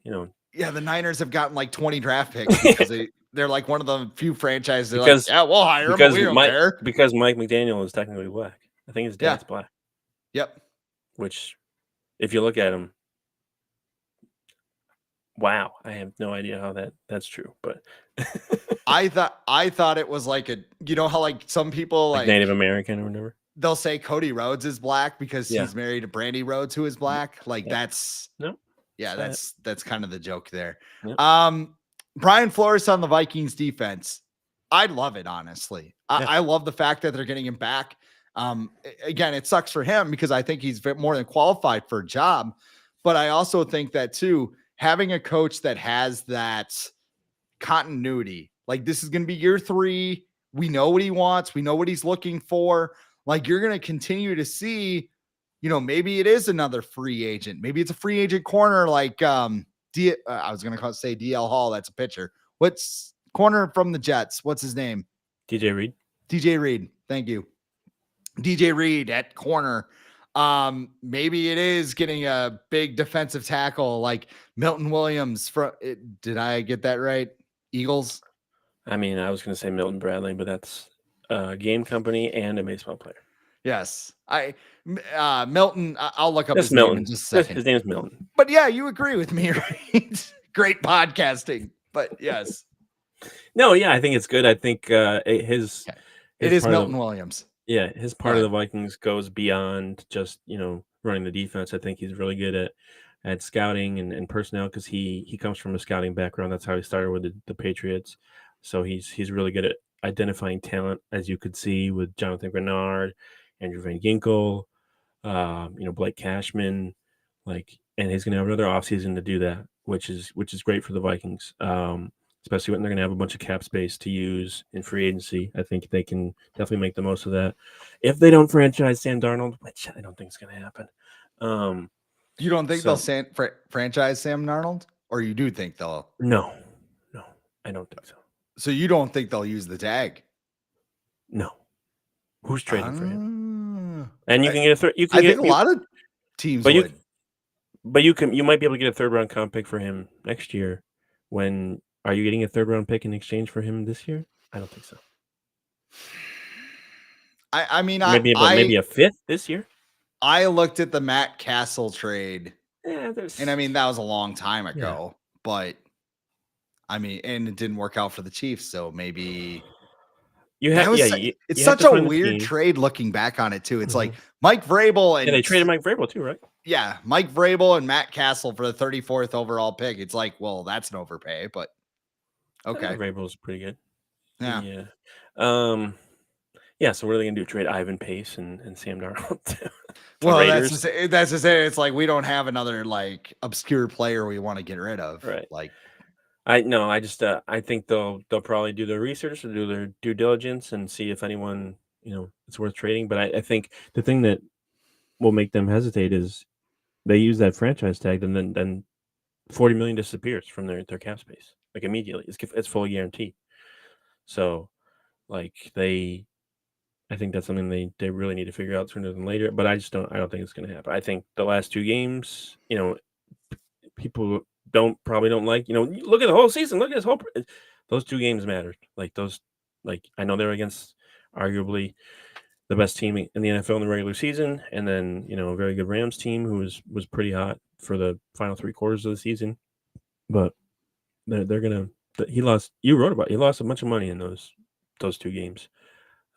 Yeah, the Niners have gotten like 20 draft picks because they're like one of the few franchises. They're like, yeah, we'll hire him. But we don't care. Because Mike McDaniel is technically black. I think his dad's black. Yep. Which, if you look at him, wow, I have no idea how that's true. But I thought it was like how like some people like Native American or whatever. They'll say Cody Rhodes is black because he's married to Brandy Rhodes, who is black. Like that's that's kind of the joke there. Yep. Brian Flores on the Vikings defense. I love it, honestly. I love the fact that they're getting him back. Again, it sucks for him because I think he's more than qualified for a job. But I also think that too, having a coach that has that continuity, like this is going to be year 3. We know what he wants. We know what he's looking for. Like you're going to continue to see, maybe it is another free agent. Maybe it's a free agent corner like I was going to say DL Hall. That's a pitcher. What's corner from the Jets? What's his name? DJ Reed. DJ Reed. Thank you. DJ Reed at corner. Maybe it is getting a big defensive tackle like Milton Williams. Did I get that right? Eagles. I mean, I was going to say Milton Bradley, but that's a game company and a baseball player. Yes, Milton. I'll look up That's his name in Milton. just a second. His name is Milton. But yeah, you agree with me, right? Great podcasting. But yes, no, yeah, I think it's good. I think his it is Milton Williams. Yeah, his part of the Vikings goes beyond just running the defense. I think he's really good at scouting and personnel because he comes from a scouting background. That's how he started with the Patriots. So he's really good at identifying talent, as you could see with Jonathan Grenard, Andrew Van Ginkel, Blake Cashman, and he's gonna have another offseason to do that, which is great for the Vikings. Especially when they're going to have a bunch of cap space to use in free agency. I think they can definitely make the most of that. If they don't franchise Sam Darnold, which I don't think is going to happen. You don't think they'll franchise Sam Darnold? Or you do think they'll? No, I don't think so. So you don't think they'll use the tag? No. Who's trading for him? And you can get a third. I think a lot of teams would. You might be able to get a third round comp pick for him next year. Are you getting a third round pick in exchange for him this year? I don't think so. I mean, maybe a fifth this year. I looked at the Matt Castle trade, and I mean that was a long time ago. But I mean, and it didn't work out for the Chiefs, so maybe it's such a weird trade looking back on it too. It's like Mike Vrabel and they traded Mike Vrabel too, right? Yeah, Mike Vrabel and Matt Castle for the 34th overall pick. It's like, well, that's an overpay, but. Okay. Vrabel's pretty good. Yeah. So what are they gonna do? Trade Ivan Pace and Sam Darnold? Well, that's to say it's like we don't have another obscure player we want to get rid of. Right. I think they'll probably do their research or do their due diligence and see if anyone it's worth trading. But I think the thing that will make them hesitate is they use that franchise tag and then $40 million disappears from their cap space. Immediately, it's fully guaranteed. So, I think that's something they really need to figure out sooner than later. But I don't think it's going to happen. I think the last two games, people probably don't like. Look at the whole season. Look at those two games mattered. I know they're against arguably the best team in the NFL in the regular season, and then a very good Rams team who was pretty hot for the final three quarters of the season, but. They're gonna. He lost. You wrote about. He lost a bunch of money in those two games.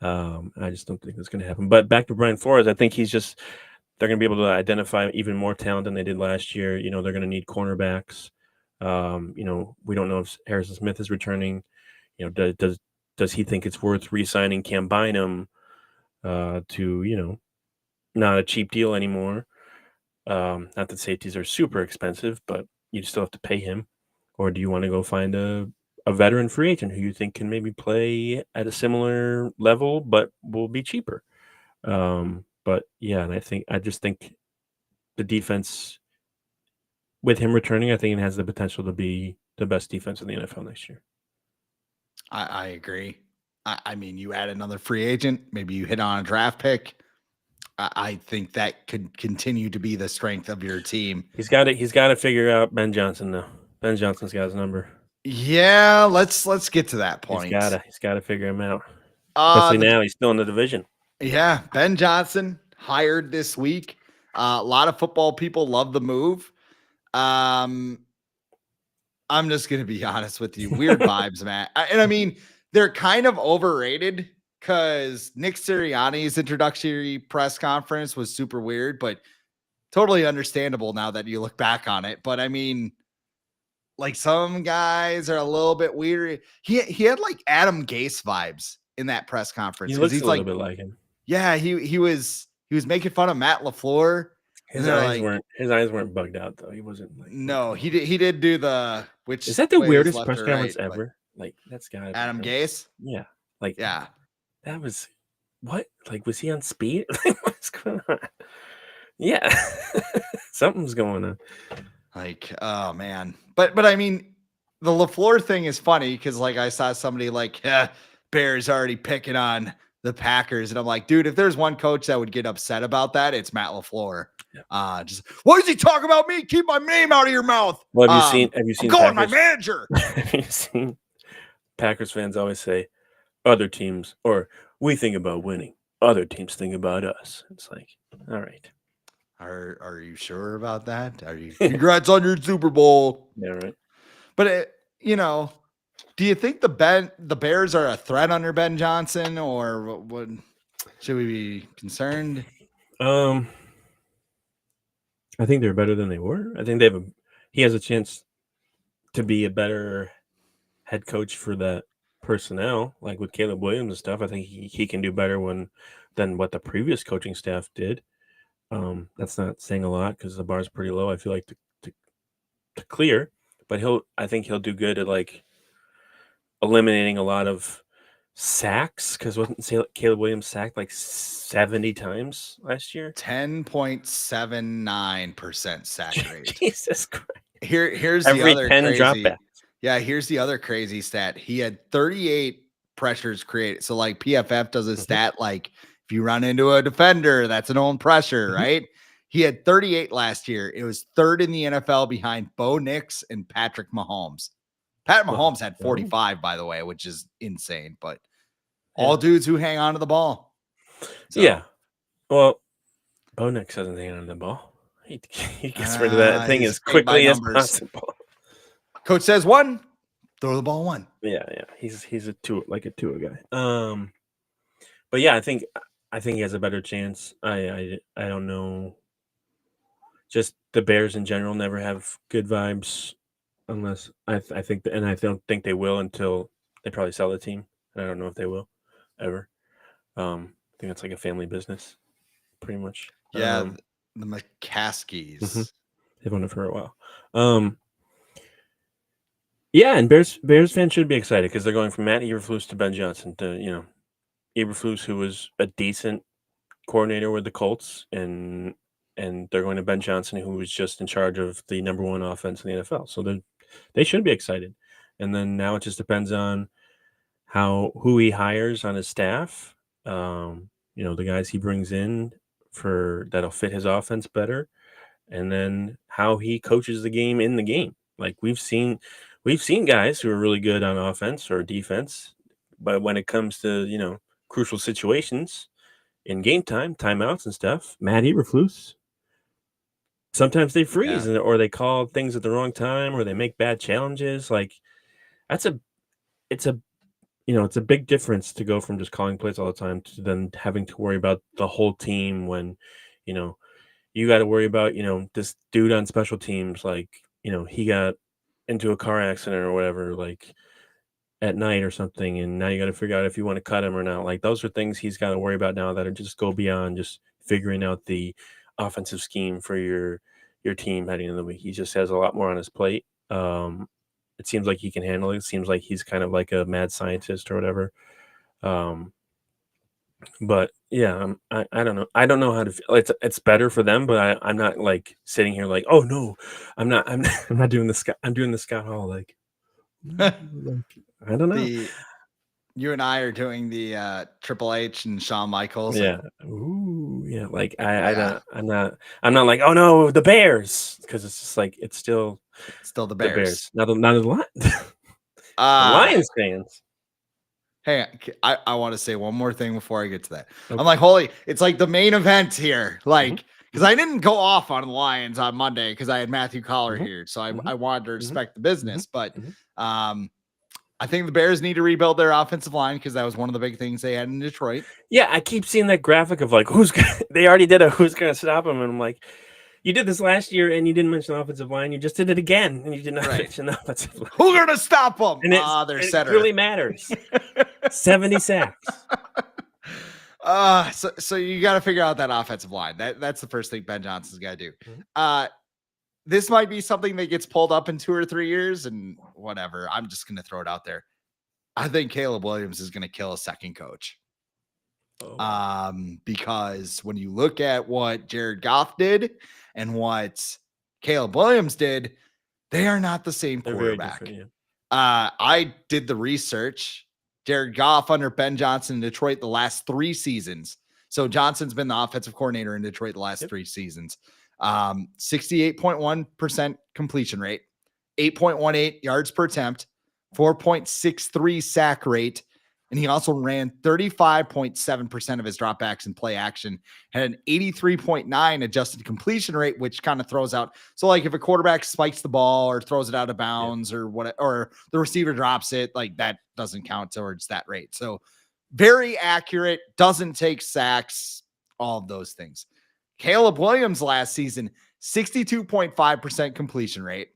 I just don't think that's gonna happen. But back to Brian Flores, I think they're gonna be able to identify even more talent than they did last year. They're gonna need cornerbacks. We don't know if Harrison Smith is returning. Does he think it's worth re-signing Cam Bynum to not a cheap deal anymore? Not that safeties are super expensive, but you still have to pay him. Or do you want to go find a veteran free agent who you think can maybe play at a similar level but will be cheaper? But yeah, and I just think the defense with him returning, I think it has the potential to be the best defense in the NFL next year. I agree. I mean, you add another free agent, maybe you hit on a draft pick. I think that could continue to be the strength of your team. He's got to figure out Ben Johnson though. Ben Johnson's got his number. Yeah, let's get to that point. He's got to figure him out. Especially now, he's still in the division. Yeah, Ben Johnson hired this week. A lot of football people love the move. I'm just gonna be honest with you. Weird vibes, Matt. And I mean, they're kind of overrated because Nick Sirianni's introductory press conference was super weird, but totally understandable now that you look back on it. But I mean. Some guys are a little bit weird. He had Adam Gase vibes in that press conference. He looks a little bit like him. Yeah, he was making fun of Matt LaFleur. His eyes weren't bugged out though. He wasn't no, he did do the which is that the weirdest press conference ever? That's gotta be Adam Gase? Yeah. Yeah. That was what? Was he on speed? What's going on? Yeah. Something's going on. Oh man. But I mean, the LaFleur thing is funny because I saw somebody Bears already picking on the Packers. And I'm like, dude, if there's one coach that would get upset about that, it's Matt LaFleur. Yeah. Just what is he talking about me? Keep my name out of your mouth. Well, have you seen I'm calling Packers, my manager. have you seen Packers fans always say other teams, or we think about winning, other teams think about us. It's like, all right. Are you sure about that? Are you congrats on your Super Bowl? Yeah, right. But do you think the Bears are a threat under Ben Johnson, or what should we be concerned? I think they're better than they were. I think he has a chance to be a better head coach for that personnel, like with Caleb Williams and stuff. I think he can do better than what the previous coaching staff did. That's not saying a lot because the bar's pretty low, I feel like, to clear, but I think he'll do good at like eliminating a lot of sacks, because wasn't Caleb Williams sacked like 70 times last year? 10.79% sack rate. Jesus Christ. Here's every the other 10 crazy. dropbacks. Yeah, here's the other crazy stat. He had 38 pressures created. So like PFF does a stat like if you run into a defender, that's an own pressure, right? He had 38 last year. It was third in the NFL behind Bo Nix and Patrick Mahomes. Pat Mahomes had 45, by the way, which is insane, but all dudes who hang on to the ball. So. Yeah. Well, Bo Nix doesn't hang on to the ball. He gets rid of that thing as quickly as possible. Coach says one, throw the ball one. Yeah. He's a Tua guy. But yeah, I think he has a better chance. I don't know. Just the Bears in general never have good vibes, unless I think, and I don't think they will until they probably sell the team. And I don't know if they will ever. I think it's like a family business, pretty much. Yeah, the McCaskies. They've owned it for a while. Yeah, and Bears fans should be excited because they're going from Matt Eberflus to Ben Johnson to Eberflus, who was a decent coordinator with the Colts, and they're going to Ben Johnson, who was just in charge of the number one offense in the NFL. So they should be excited. And then now it just depends on who he hires on his staff. The guys he brings in that'll fit his offense better, and then how he coaches the game in the game. Like we've seen guys who are really good on offense or defense, but when it comes to crucial situations in game time, timeouts and stuff, Matt Eberflus, sometimes they freeze or they call things at the wrong time or they make bad challenges. Like it's a big difference to go from just calling plays all the time to then having to worry about the whole team when, you got to worry about, this dude on special teams, like, he got into a car accident or whatever, like at night or something. And now you got to figure out if you want to cut him or not. Like those are things he's got to worry about now that are just go beyond just figuring out the offensive scheme for your team heading into the week. He just has a lot more on his plate. It seems like he can handle it. It seems like he's kind of like a mad scientist or whatever. But yeah, I don't know. I don't know how to feel. It's better for them, but I'm not like sitting here like, oh no, I'm not doing the Scott. I'm doing the Scott Hall like I don't know. You and I are doing the Triple H and Shawn Michaels. Yeah. Ooh, yeah. Like I'm not like, oh no, the Bears, because it's just like it's still the Bears. Not the Lions fans. Hey, I want to say one more thing before I get to that. Okay. I'm like, it's like the main event here. Like, because I didn't go off on the Lions on Monday because I had Matthew Collar here. So I wanted to respect the business. But I think the Bears need to rebuild their offensive line because that was one of the big things they had in Detroit. Yeah, I keep seeing that graphic of like, they already did who's going to stop them. And I'm like, you did this last year and you didn't mention the offensive line. You just did it again and you did not mention the offensive line. Who's going to stop them? And it really matters. 70 sacks. So you got to figure out that offensive line. That's the first thing Ben Johnson's got to do. This might be something that gets pulled up in 2 or 3 years and whatever. I'm just going to throw it out there. I think Caleb Williams is going to kill a second coach. Because when you look at what Jared Goff did and what Caleb Williams did, they are not the same quarterback. I did the research Jared Goff under Ben Johnson in Detroit the last 3 seasons. So Johnson's been the offensive coordinator in Detroit the last 3 seasons. 68.1% completion rate, 8.18 yards per attempt, 4.63 sack rate. And he also ran 35.7% of his dropbacks in play action, had an 83.9 adjusted completion rate, which kind of throws out. So like if a quarterback spikes the ball or throws it out of bounds or what, or the receiver drops it, like that doesn't count towards that rate. So very accurate, doesn't take sacks, all of those things. Caleb Williams last season, 62.5% completion rate,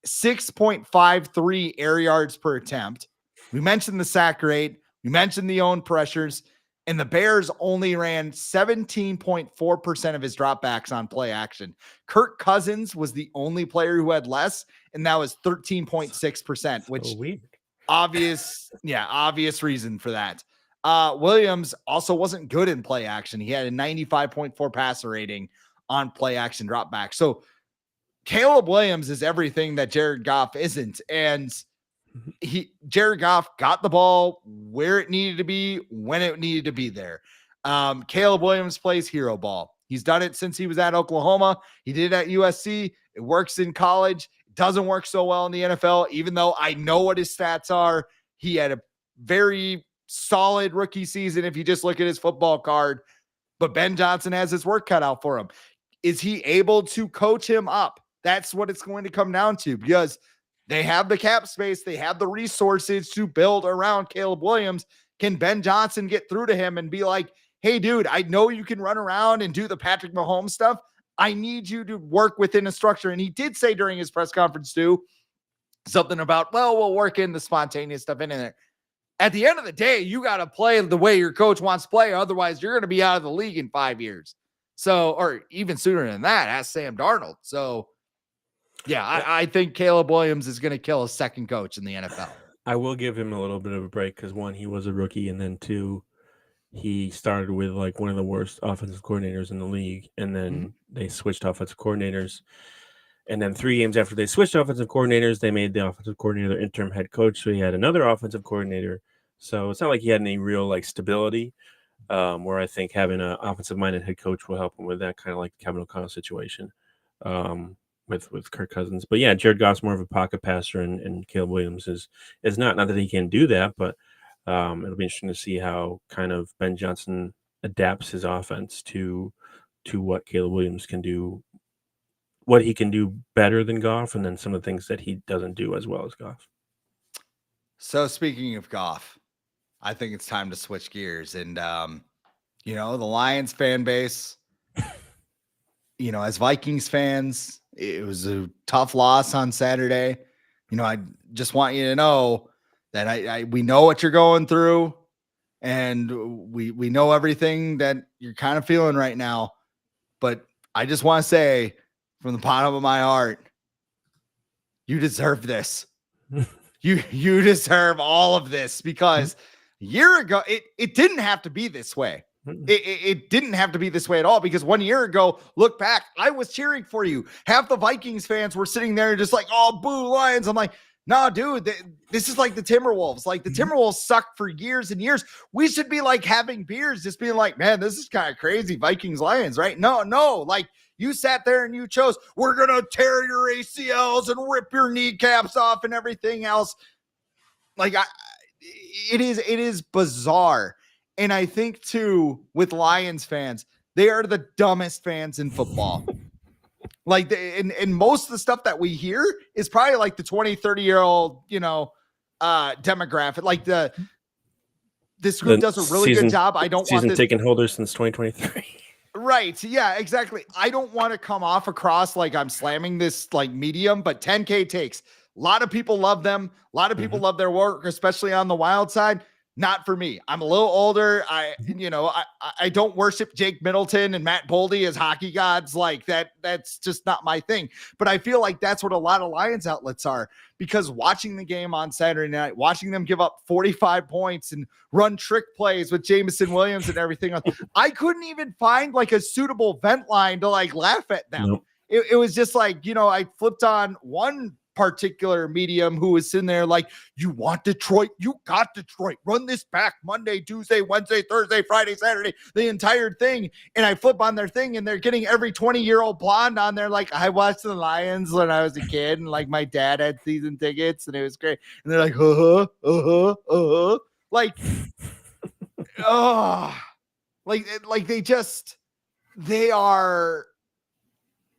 6.53 air yards per attempt. We mentioned the sack rate. We mentioned the own pressures. And the Bears only ran 17.4% of his dropbacks on play action. Kirk Cousins was the only player who had less, and that was 13.6%, which obvious reason for that. Williams also wasn't good in play action. He had a 95.4 passer rating on play action dropback. So Caleb Williams is everything that Jared Goff isn't. And Jared Goff got the ball where it needed to be, when it needed to be there. Caleb Williams plays hero ball. He's done it since he was at Oklahoma. He did it at USC. It works in college. It doesn't work so well in the NFL, even though I know what his stats are. He had a very solid rookie season if you just look at his football card, but Ben Johnson has his work cut out for him. Is he able to coach him up? That's what it's going to come down to, because they have the cap space. They have the resources to build around Caleb Williams. Can Ben Johnson get through to him and be like, hey, dude, I know you can run around and do the Patrick Mahomes stuff. I need you to work within a structure. And he did say during his press conference too, something about, well, we'll work in the spontaneous stuff in there. At the end of the day, you got to play the way your coach wants to play. Otherwise, you're going to be out of the league in 5 years. So, or even sooner than that, ask Sam Darnold. So, yeah, I think Caleb Williams is going to kill a second coach in the NFL. I will give him a little bit of a break because, one, he was a rookie, and then two, he started with like one of the worst offensive coordinators in the league, and then they switched offensive coordinators. And then 3 games after they switched offensive coordinators, they made the offensive coordinator their interim head coach. So he had another offensive coordinator. So it's not like he had any real like stability, where I think having an offensive-minded head coach will help him with that, kind of like the Kevin O'Connell situation with Kirk Cousins. But yeah, Jared Goff's more of a pocket passer, and Caleb Williams is not. Not that he can do that, but it'll be interesting to see how kind of Ben Johnson adapts his offense to what Caleb Williams can do, what he can do better than Goff, and then some of the things that he doesn't do as well as Goff. So speaking of Goff, I think it's time to switch gears. And, the Lions fan base, as Vikings fans, it was a tough loss on Saturday. I just want you to know that we know what you're going through, and we know everything that you're kind of feeling right now. But I just want to say, from the bottom of my heart, you deserve this. You deserve all of this, because a year ago, it didn't have to be this way. It didn't have to be this way at all, because 1 year ago, look back, I was cheering for you. Half the Vikings fans were sitting there just like, oh, boo, Lions. I'm like, no, dude, this is like the Timberwolves. Like, the Timberwolves sucked for years and years. We should be like having beers, just being like, man, this is kind of crazy. Vikings, Lions, right? No, like, you sat there and you chose, we're going to tear your ACLs and rip your kneecaps off and everything else. Like, it is bizarre. And I think too, with Lions fans, they are the dumbest fans in football. Like, and most of the stuff that we hear is probably like the 20, 30-year-old, demographic. Like this group does a really good job. I don't want season ticket holder since 2023. Right. Yeah, exactly. I don't want to come off across like I'm slamming this like medium, but 10K takes. A lot of people love them. A lot of people love their work, especially on the wild side. Not for me. I'm a little older. I don't worship Jake Middleton and Matt Boldy as hockey gods like that. That's just not my thing. But I feel like that's what a lot of Lions outlets are, because watching the game on Saturday night, watching them give up 45 points and run trick plays with Jameson Williams and everything else, I couldn't even find like a suitable vent line to like laugh at them. Nope. It was just like, I flipped on one particular medium who was sitting there like, you want Detroit? You got Detroit. Run this back Monday, Tuesday, Wednesday, Thursday, Friday, Saturday, the entire thing. And I flip on their thing and they're getting every 20-year-old blonde on there. Like, I watched the Lions when I was a kid and like my dad had season tickets and it was great. And they're like, like, oh, like they are,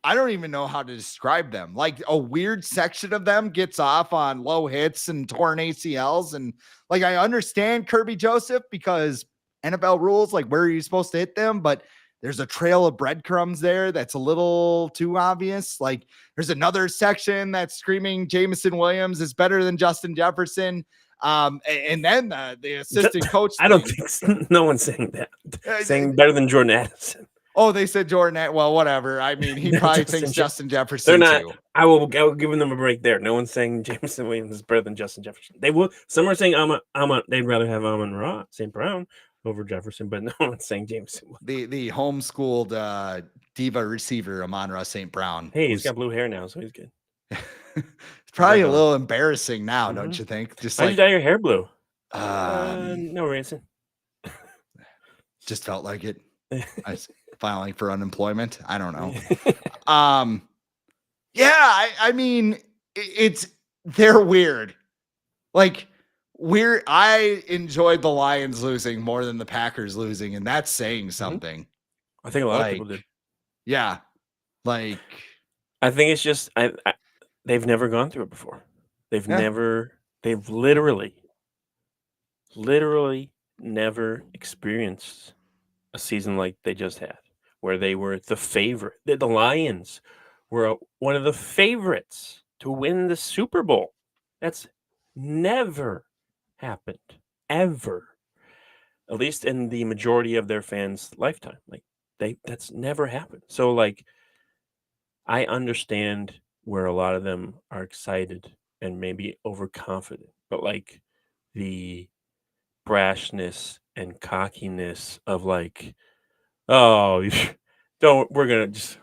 I don't even know how to describe them. Like a weird section of them gets off on low hits and torn ACLs. And like, I understand Kirby Joseph because NFL rules, like where are you supposed to hit them? But there's a trail of breadcrumbs there that's a little too obvious. Like there's another section that's screaming Jameson Williams is better than Justin Jefferson. And then the assistant coach. I don't think so. No one's saying that. Saying better than Jordan Addison. Oh, they said Jordan. Well, whatever. I mean, he probably thinks Justin Jefferson. They're not. Too. I will give them a break there. No one's saying Jameson Williams is better than Justin Jefferson. They will. Some are saying they'd rather have Amon-Ra St. Brown over Jefferson, but no one's saying Jameson. The homeschooled diva receiver Amon-Ra St. Brown. Hey, he's got blue hair now, so he's good. It's probably a little embarrassing now, don't you think? Just why'd you dye your hair blue? No reason. Just felt like it. I was filing for unemployment. I don't know. Yeah, I mean, they're weird. Like weird. I enjoyed the Lions losing more than the Packers losing, and that's saying something. I think a lot of people did. Yeah, like I think it's just they've never gone through it before. They've literally never experienced a season like they just had, where they were the favorite. The Lions were one of the favorites to win the Super Bowl. That's never happened, ever. At least in the majority of their fans' lifetime. Like that's never happened. So like I understand where a lot of them are excited and maybe overconfident, but like the brashness and cockiness of like, oh, we're gonna just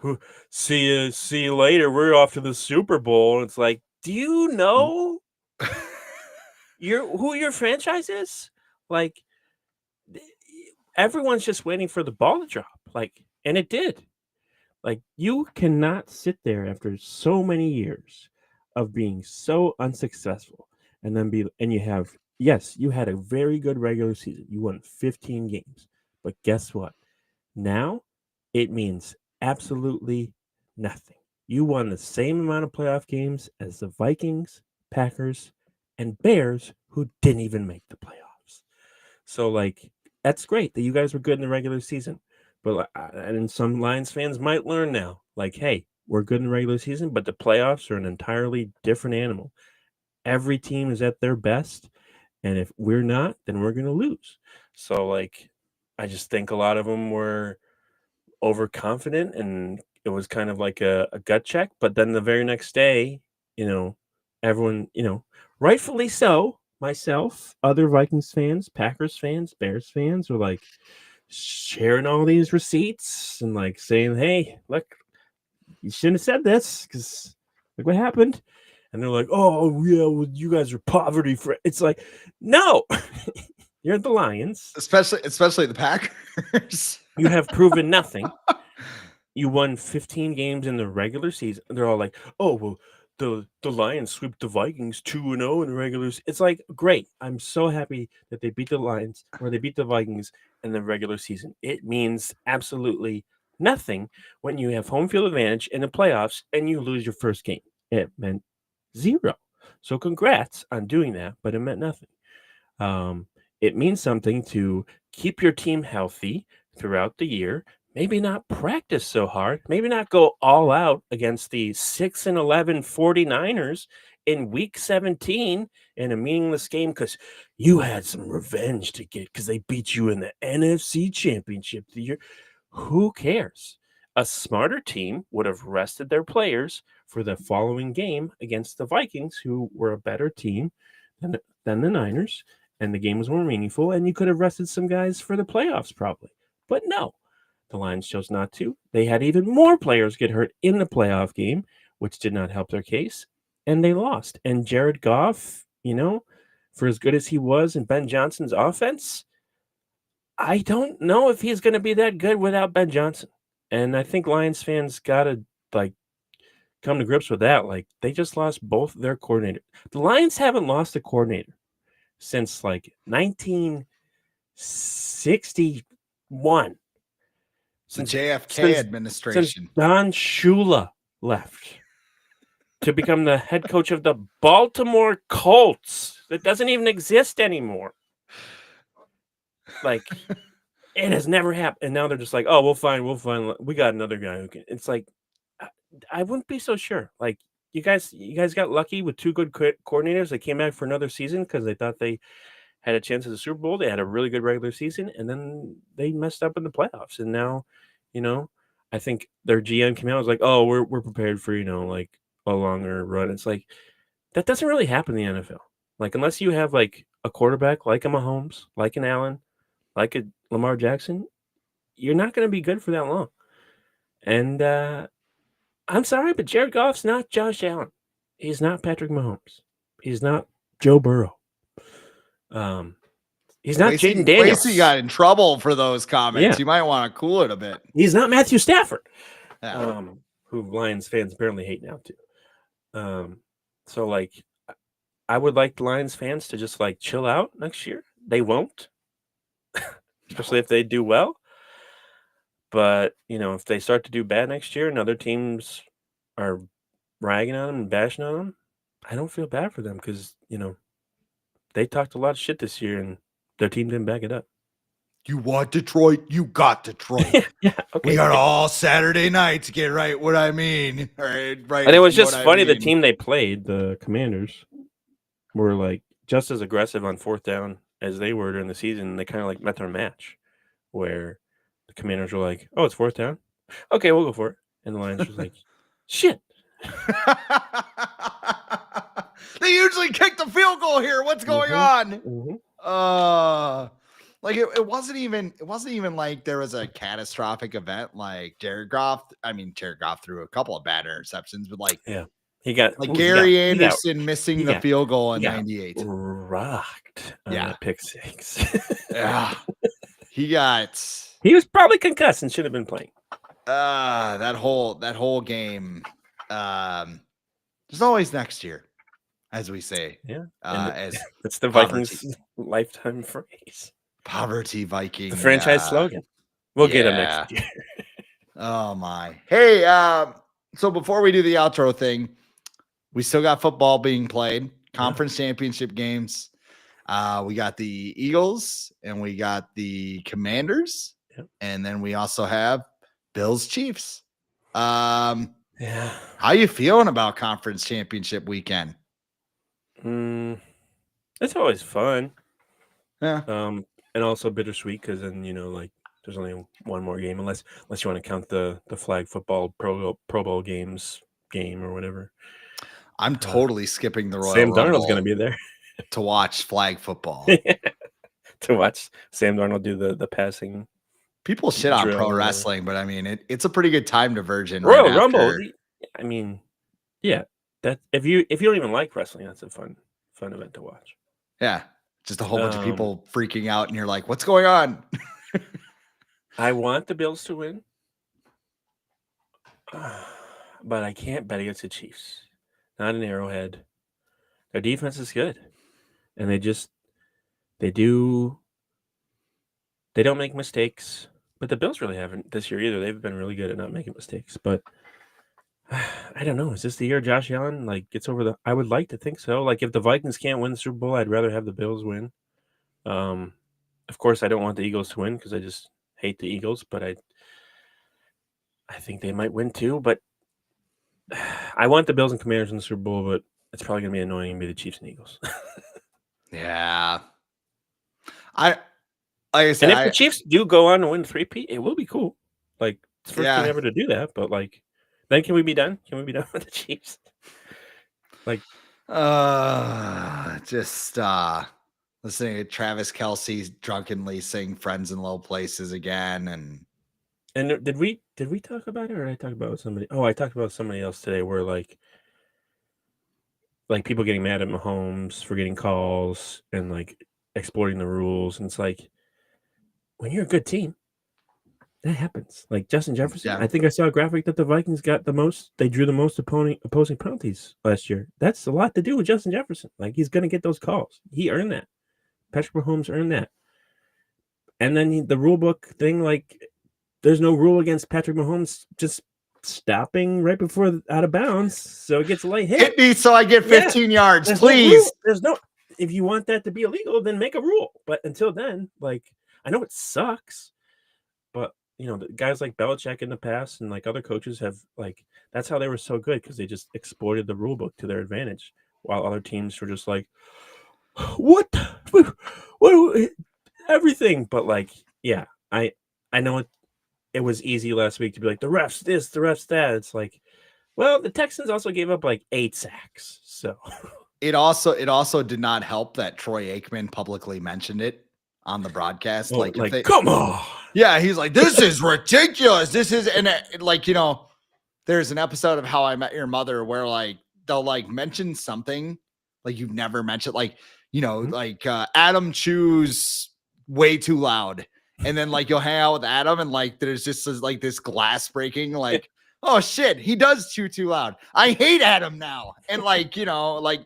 see you later. We're off to the Super Bowl. And it's like, do you know who your franchise is? Like, everyone's just waiting for the ball to drop. Like, and it did. Like, you cannot sit there after so many years of being so unsuccessful and then you had a very good regular season. You won 15 games. But guess what? Now it means absolutely nothing. You won the same amount of playoff games as the Vikings, Packers, and Bears, who didn't even make the playoffs. So, like, that's great that you guys were good in the regular season. But and some Lions fans might learn now, like, hey, we're good in the regular season, but the playoffs are an entirely different animal. Every team is at their best, and if we're not, then we're going to lose. So, like, I just think a lot of them were overconfident, and it was kind of like a gut check. But then the very next day, everyone, rightfully so, myself, other Vikings fans, Packers fans, Bears fans were like sharing all these receipts and like saying, hey, look, you shouldn't have said this because look what happened. And they're like, oh, yeah, well, you guys are poverty. It's like, no, you're the Lions. Especially the Packers. You have proven nothing. You won 15 games in the regular season. They're all like, oh, well, the Lions swept the Vikings 2-0 in the regular season. It's like, great. I'm so happy that they beat the Lions or they beat the Vikings in the regular season. It means absolutely nothing when you have home field advantage in the playoffs and you lose your first game. It meant zero. So congrats on doing that, but it meant nothing. It means something to keep your team healthy throughout the year. Maybe not practice so hard. Maybe not go all out against the 6-11 49ers in week 17 in a meaningless game because you had some revenge to get because they beat you in the NFC Championship the year. Who cares? A smarter team would have rested their players for the following game against the Vikings, who were a better team than the Niners, and the game was more meaningful, and you could have rested some guys for the playoffs probably. But no. The Lions chose not to. They had even more players get hurt in the playoff game, which did not help their case. and they lost. And Jared Goff, for as good as he was in Ben Johnson's offense, I don't know if he's going to be that good without Ben Johnson. And I think Lions fans got to come to grips with that. They just lost both their coordinator. The Lions haven't lost a coordinator since 1961. The JFK Since administration. Don Shula left to become the head coach of the Baltimore Colts. That doesn't even exist anymore. It has never happened. And now they're just like, oh, we'll find. We got another guy who can. It's like, I wouldn't be so sure. You guys got lucky with two good coordinators. They came back for another season because they thought they had a chance at the Super Bowl. They had a really good regular season, and then they messed up in the playoffs. And now, I think their GM came out and was like, oh, we're prepared for, a longer run. It's like, that doesn't really happen in the NFL. Unless you have a quarterback like a Mahomes, like an Allen, like a Lamar Jackson, you're not going to be good for that long. And I'm sorry, but Jared Goff's not Josh Allen. He's not Patrick Mahomes. He's not Joe Burrow. He's not Jaden Daniels. Lacey got in trouble for those comments. Yeah. You might want to cool it a bit. He's not Matthew Stafford, who Lions fans apparently hate now too. So I would like the Lions fans to just chill out next year. They won't, especially if they do well. But, if they start to do bad next year and other teams are ragging on them and bashing on them, I don't feel bad for them because, they talked a lot of shit this year and their team didn't back it up. You want Detroit? You got Detroit. Yeah, okay. We got all Saturday night to get right what I mean. All right. And it was just funny, the team they played, the Commanders, were just as aggressive on fourth down as they were during the season. They kind of met their match where the Commanders were like, oh, it's fourth down? Okay, we'll go for it. And the Lions was like, shit. They usually kick the field goal here. What's going on? It wasn't even like there was a catastrophic event like Jared Goff. I mean, Jared Goff threw a couple of bad interceptions, but he got Gary Anderson missing the field goal in 98. Rocked on that pick six. Yeah. He was probably concussed and should have been playing. That whole game. There's always next year, as we say. Yeah. That's the Vikings lifetime phrase. Poverty Viking. The franchise slogan. We'll get him next year. Oh my. Hey, so before we do the outro thing, we still got football being played, conference championship games. We got the Eagles and we got the Commanders. Yep. And then we also have Bills Chiefs. How you feeling about conference championship weekend? It's always fun. Yeah. And also bittersweet because then there's only one more game unless you want to count the flag football Pro Bowl game or whatever. I'm totally skipping the Royal Sam Rumble Darnold's going to be there to watch flag football. To watch Sam Darnold do the passing. People shit on pro wrestling, but I mean it's a pretty good time diversion. Royal Rumble. I mean, yeah. That if you don't even like wrestling, that's a fun event to watch. Yeah. Just a whole bunch of people freaking out, and you're like, what's going on? I want the Bills to win, but I can't bet against the Chiefs. Not an Arrowhead. Their defense is good, and they don't make mistakes. But the Bills really haven't this year either. They've been really good at not making mistakes. But I don't know. Is this the year Josh Allen gets over the? I would like to think so. If the Vikings can't win the Super Bowl, I'd rather have the Bills win. Of course, I don't want the Eagles to win because I just hate the Eagles. But I think they might win too. But I want the Bills and Commanders in the Super Bowl. But it's probably gonna be annoying to be the Chiefs and Eagles. Yeah. And if the Chiefs do go on to win 3-peat, it will be cool. It's the first team ever to do that. But then can we be done? Can we be done with the Chiefs? Just listening to Travis Kelce drunkenly sing "Friends in Low Places" again, and did we talk about it, or did I talk about somebody? Oh, I talked about somebody else today. Where like people getting mad at Mahomes for getting calls and like exploiting the rules. And it's like, when you're a good team, that happens. Like Justin Jefferson, Yeah. I think I saw a graphic that the Vikings got the most. They drew the most opposing penalties last year. That's a lot to do with Justin Jefferson. Like he's gonna get those calls. He earned that. Patrick Mahomes earned that. And then the rule book thing, like there's no rule against Patrick Mahomes just stopping right before out of bounds, so it gets a late hit. Hit me so I get 15 yards, There's please. No rule. There's no. If you want that to be illegal, then make a rule. But until then, like I know it sucks, but you know, the guys like Belichick in the past and like other coaches have like that's how they were so good because they just exploited the rule book to their advantage, while other teams were just like, what, what, everything. But like, yeah, I know it was easy last week to be like the refs this, the refs that. It's like, well, the Texans also gave up like 8 sacks, so. It also did not help that Troy Aikman publicly mentioned it on the broadcast. Oh, like, come on. Yeah, he's like, this is ridiculous. This is, and like, you know, there's an episode of How I Met Your Mother where like they'll like mention something like you've never mentioned, like, you know, like Adam chews way too loud. And then like you'll hang out with Adam and like there's just like this glass breaking, like, oh shit, he does chew too loud. I hate Adam now. And like, you know, like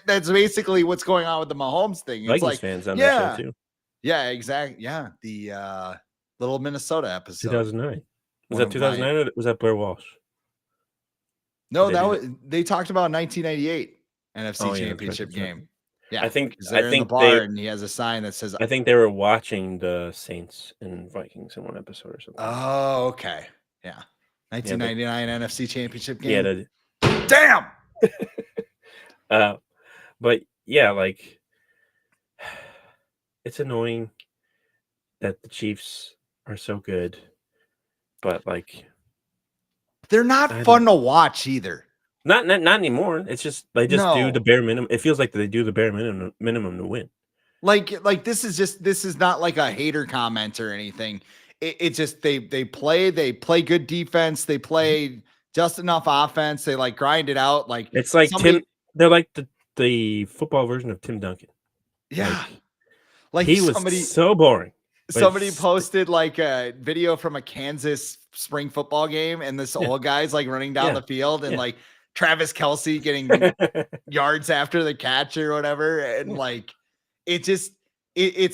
that's basically what's going on with the Mahomes thing. It's Vikings like fans on that show too. Yeah, exactly. Yeah. The little Minnesota episode. 2009. Was that 2009 or was that Blair Walsh? No, they talked about 1998 NFC Championship game. Yeah, I think they're in the bar and he has a sign that says. I think they were watching the Saints and Vikings in one episode or something. Oh, okay, yeah, 1999 NFC Championship game. Yeah, damn. But yeah, like it's annoying that the Chiefs are so good, but like they're not fun to watch either. Not anymore. It's just they just do the bare minimum. It feels like they do the bare minimum to win. Like this is not like a hater comment or anything. It just they play good defense. They play just enough offense. They like grind it out. Like it's like they're like the football version of Tim Duncan. Yeah. Like he was so boring. Somebody posted like a video from a Kansas spring football game, and this old guy's like running down the field, and like Travis Kelce getting yards after the catch or whatever. And like, it's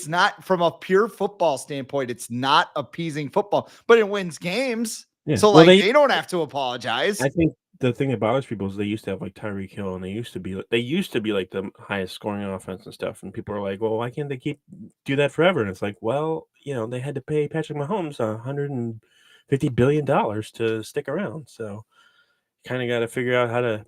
not from a pure football standpoint. It's not appeasing football, but it wins games. Yeah. So like they don't have to apologize. I think the thing that bothers people is they used to have like Tyreek Hill, and they used to be like the highest scoring offense and stuff. And people are like, well, why can't they do that forever? And it's like, well, you know, they had to pay Patrick Mahomes $150 billion to stick around. So kind of got to figure out how to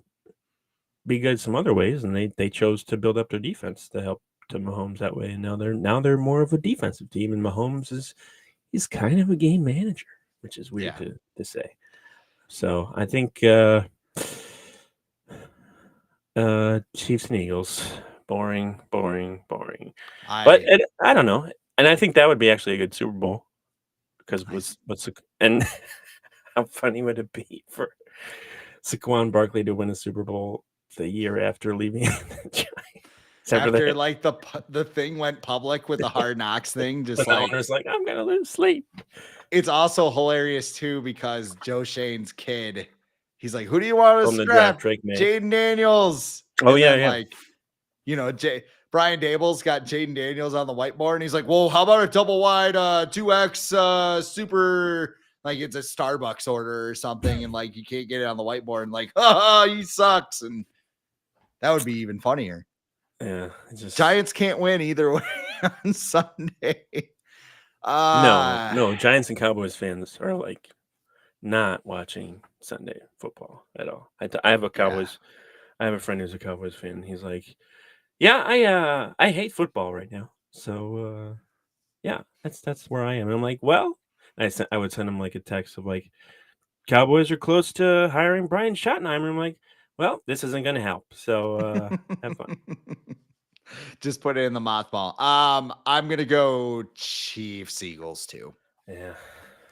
be good some other ways. And they chose to build up their defense to help to Mahomes that way. And now they're more of a defensive team. And Mahomes he's kind of a game manager, which is weird to say. So I think Chiefs and Eagles, boring. But I don't know, and I think that would be actually a good Super Bowl because and how funny would it be for Saquon Barkley to win a Super Bowl the year after leaving the Giants? After like the thing went public with the Hard Knocks thing, just the owner's like, I'm gonna lose sleep. It's also hilarious too because Joe Shane's kid, he's like, "Who do you want to scrap? Jaden Daniels." Oh yeah. Like, you know, Brian Dable's got Jaden Daniels on the whiteboard, and he's like, "Well, how about a double wide 2X super?" Like it's a Starbucks order or something, and like you can't get it on the whiteboard, and like, he sucks, and that would be even funnier. Yeah, Giants can't win either way on Sunday. No, Giants and Cowboys fans are like not watching Sunday football at all. I have a Cowboys. I have a friend who's a Cowboys fan. He's like, yeah, I hate football right now. So yeah, that's where I am. And I'm like, well, I would send him like a text of like, Cowboys are close to hiring Brian Schottenheimer. I'm like, well, this isn't going to help. So have fun. Just put it in the mothball. I'm gonna go Chiefs Eagles too. Yeah.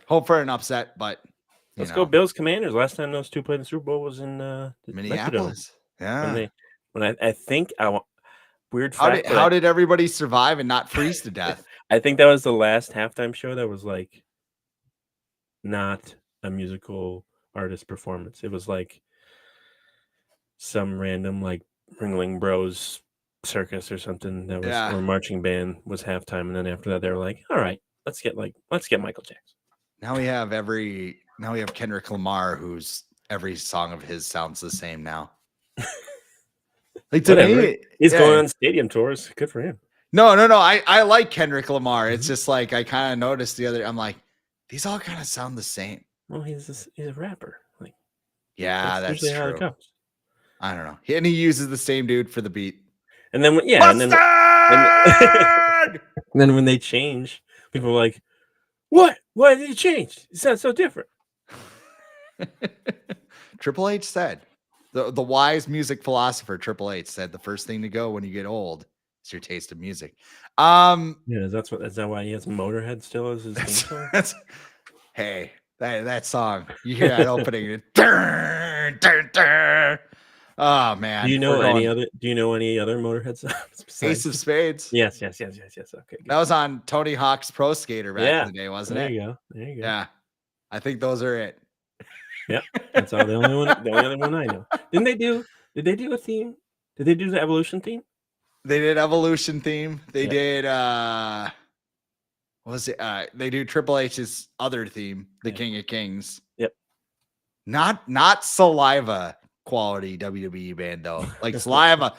Hope for an upset, but let's go Bills Commanders. Last time those two played in the Super Bowl was in Minneapolis. Yeah. when I think weird How fact, did everybody survive and not freeze to death? I think that was the last halftime show that was like not a musical artist performance. It was like some random like Ringling Bros circus or something that was Yeah. or marching band was halftime, and then after that they were like, all right, let's get Michael Jackson. Now we have Kendrick Lamar, who's every song of his sounds the same now. Like to Whatever. me, He's going on stadium tours. Good for him. No. I like Kendrick Lamar. It's just like I kind of noticed I'm like, these all kind of sound the same. Well, he's a rapper. Like, yeah, that's usually true. how it goes. I don't know. And he uses the same dude for the beat. And then and then when they change, people are like, "What? Why did it change? It sounds so different." Triple H said, the wise music philosopher Triple H said, the first thing to go when you get old is your taste of music. Yeah, is that why he has Motorhead still as his theme song? Hey, that song, you hear that opening? Oh man! Do you know any other Motorhead songs? Ace of Spades. Yes. Okay, good. That was on Tony Hawk's Pro Skater back in the day, wasn't it? There you go. Yeah, I think those are it. Yeah, that's all. The only other one I know. Did they do a theme? Did they do the Evolution theme? They did Evolution theme. They did what was it? They do Triple H's other theme, the King of Kings. Yep. Not Saliva quality WWE band though. Like Saliva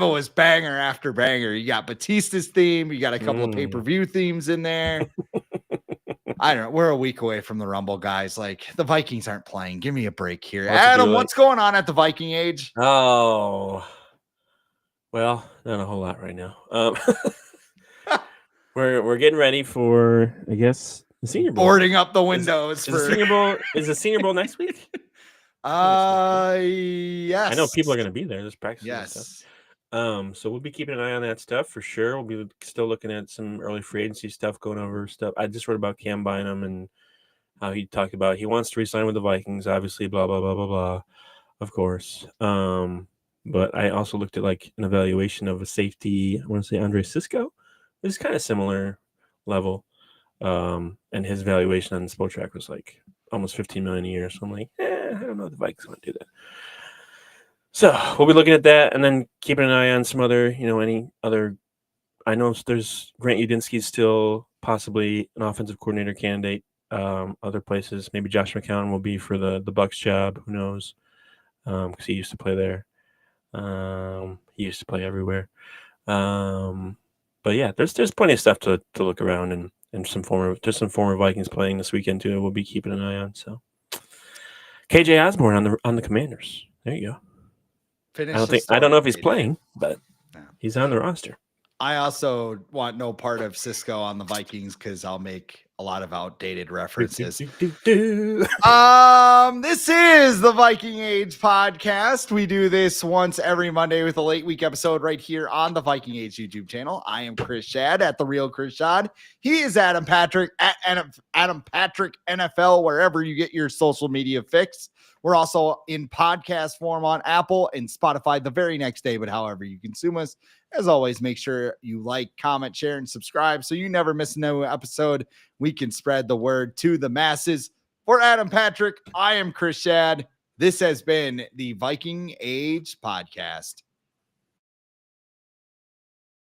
was banger after banger. You got Batista's theme, you got a couple of pay-per-view themes in there. I don't know. We're a week away from the Rumble, guys. Like the Vikings aren't playing. Give me a break here. Adam, what's going on at the Viking Age? Oh, well, not a whole lot right now. We're getting ready for, I guess, the Senior Bowl. Boarding up the windows for the Senior Bowl. Is the Senior Bowl next week? Yes. I know people are going to be there. There's practice. Yes. And stuff. So we'll be keeping an eye on that stuff for sure. We'll be still looking at some early free agency stuff, going over stuff. I just read about Cam Bynum and how he talked about he wants to resign with the Vikings, obviously, blah, blah, blah, blah, blah, of course. But I also looked at like an evaluation of a safety, I want to say Andre Sisco. It's kind of similar level. And his valuation on the Spotrac was like almost $15 million a year. So I'm like, I don't know if the Vikings want to do that. So we'll be looking at that and then keeping an eye on some other, any other. I know there's Grant Udinski's still possibly an offensive coordinator candidate. Other places, maybe Josh McCown will be for the Bucs job. Who knows? Because he used to play there. He used to play everywhere. But yeah, there's plenty of stuff to look around and some former Vikings playing this weekend too. We'll be keeping an eye on. So KJ Osborne on the Commanders. There you go. I don't know if he's playing, but he's on the roster. I also want no part of Cisco on the Vikings because I'll make a lot of outdated references. This is the Viking Age podcast. We do this once every Monday with a late week episode right here on the Viking Age YouTube channel. I am Chris Schad at The Real Chris Schad. He is Adam Patrick at Adam Patrick NFL, wherever you get your social media fix. We're also in podcast form on Apple and Spotify the very next day, but however you consume us. As always, make sure you like, comment, share, and subscribe so you never miss a new episode. We can spread the word to the masses. For Adam Patrick, I am Chris Schad. This has been the Viking Age Podcast.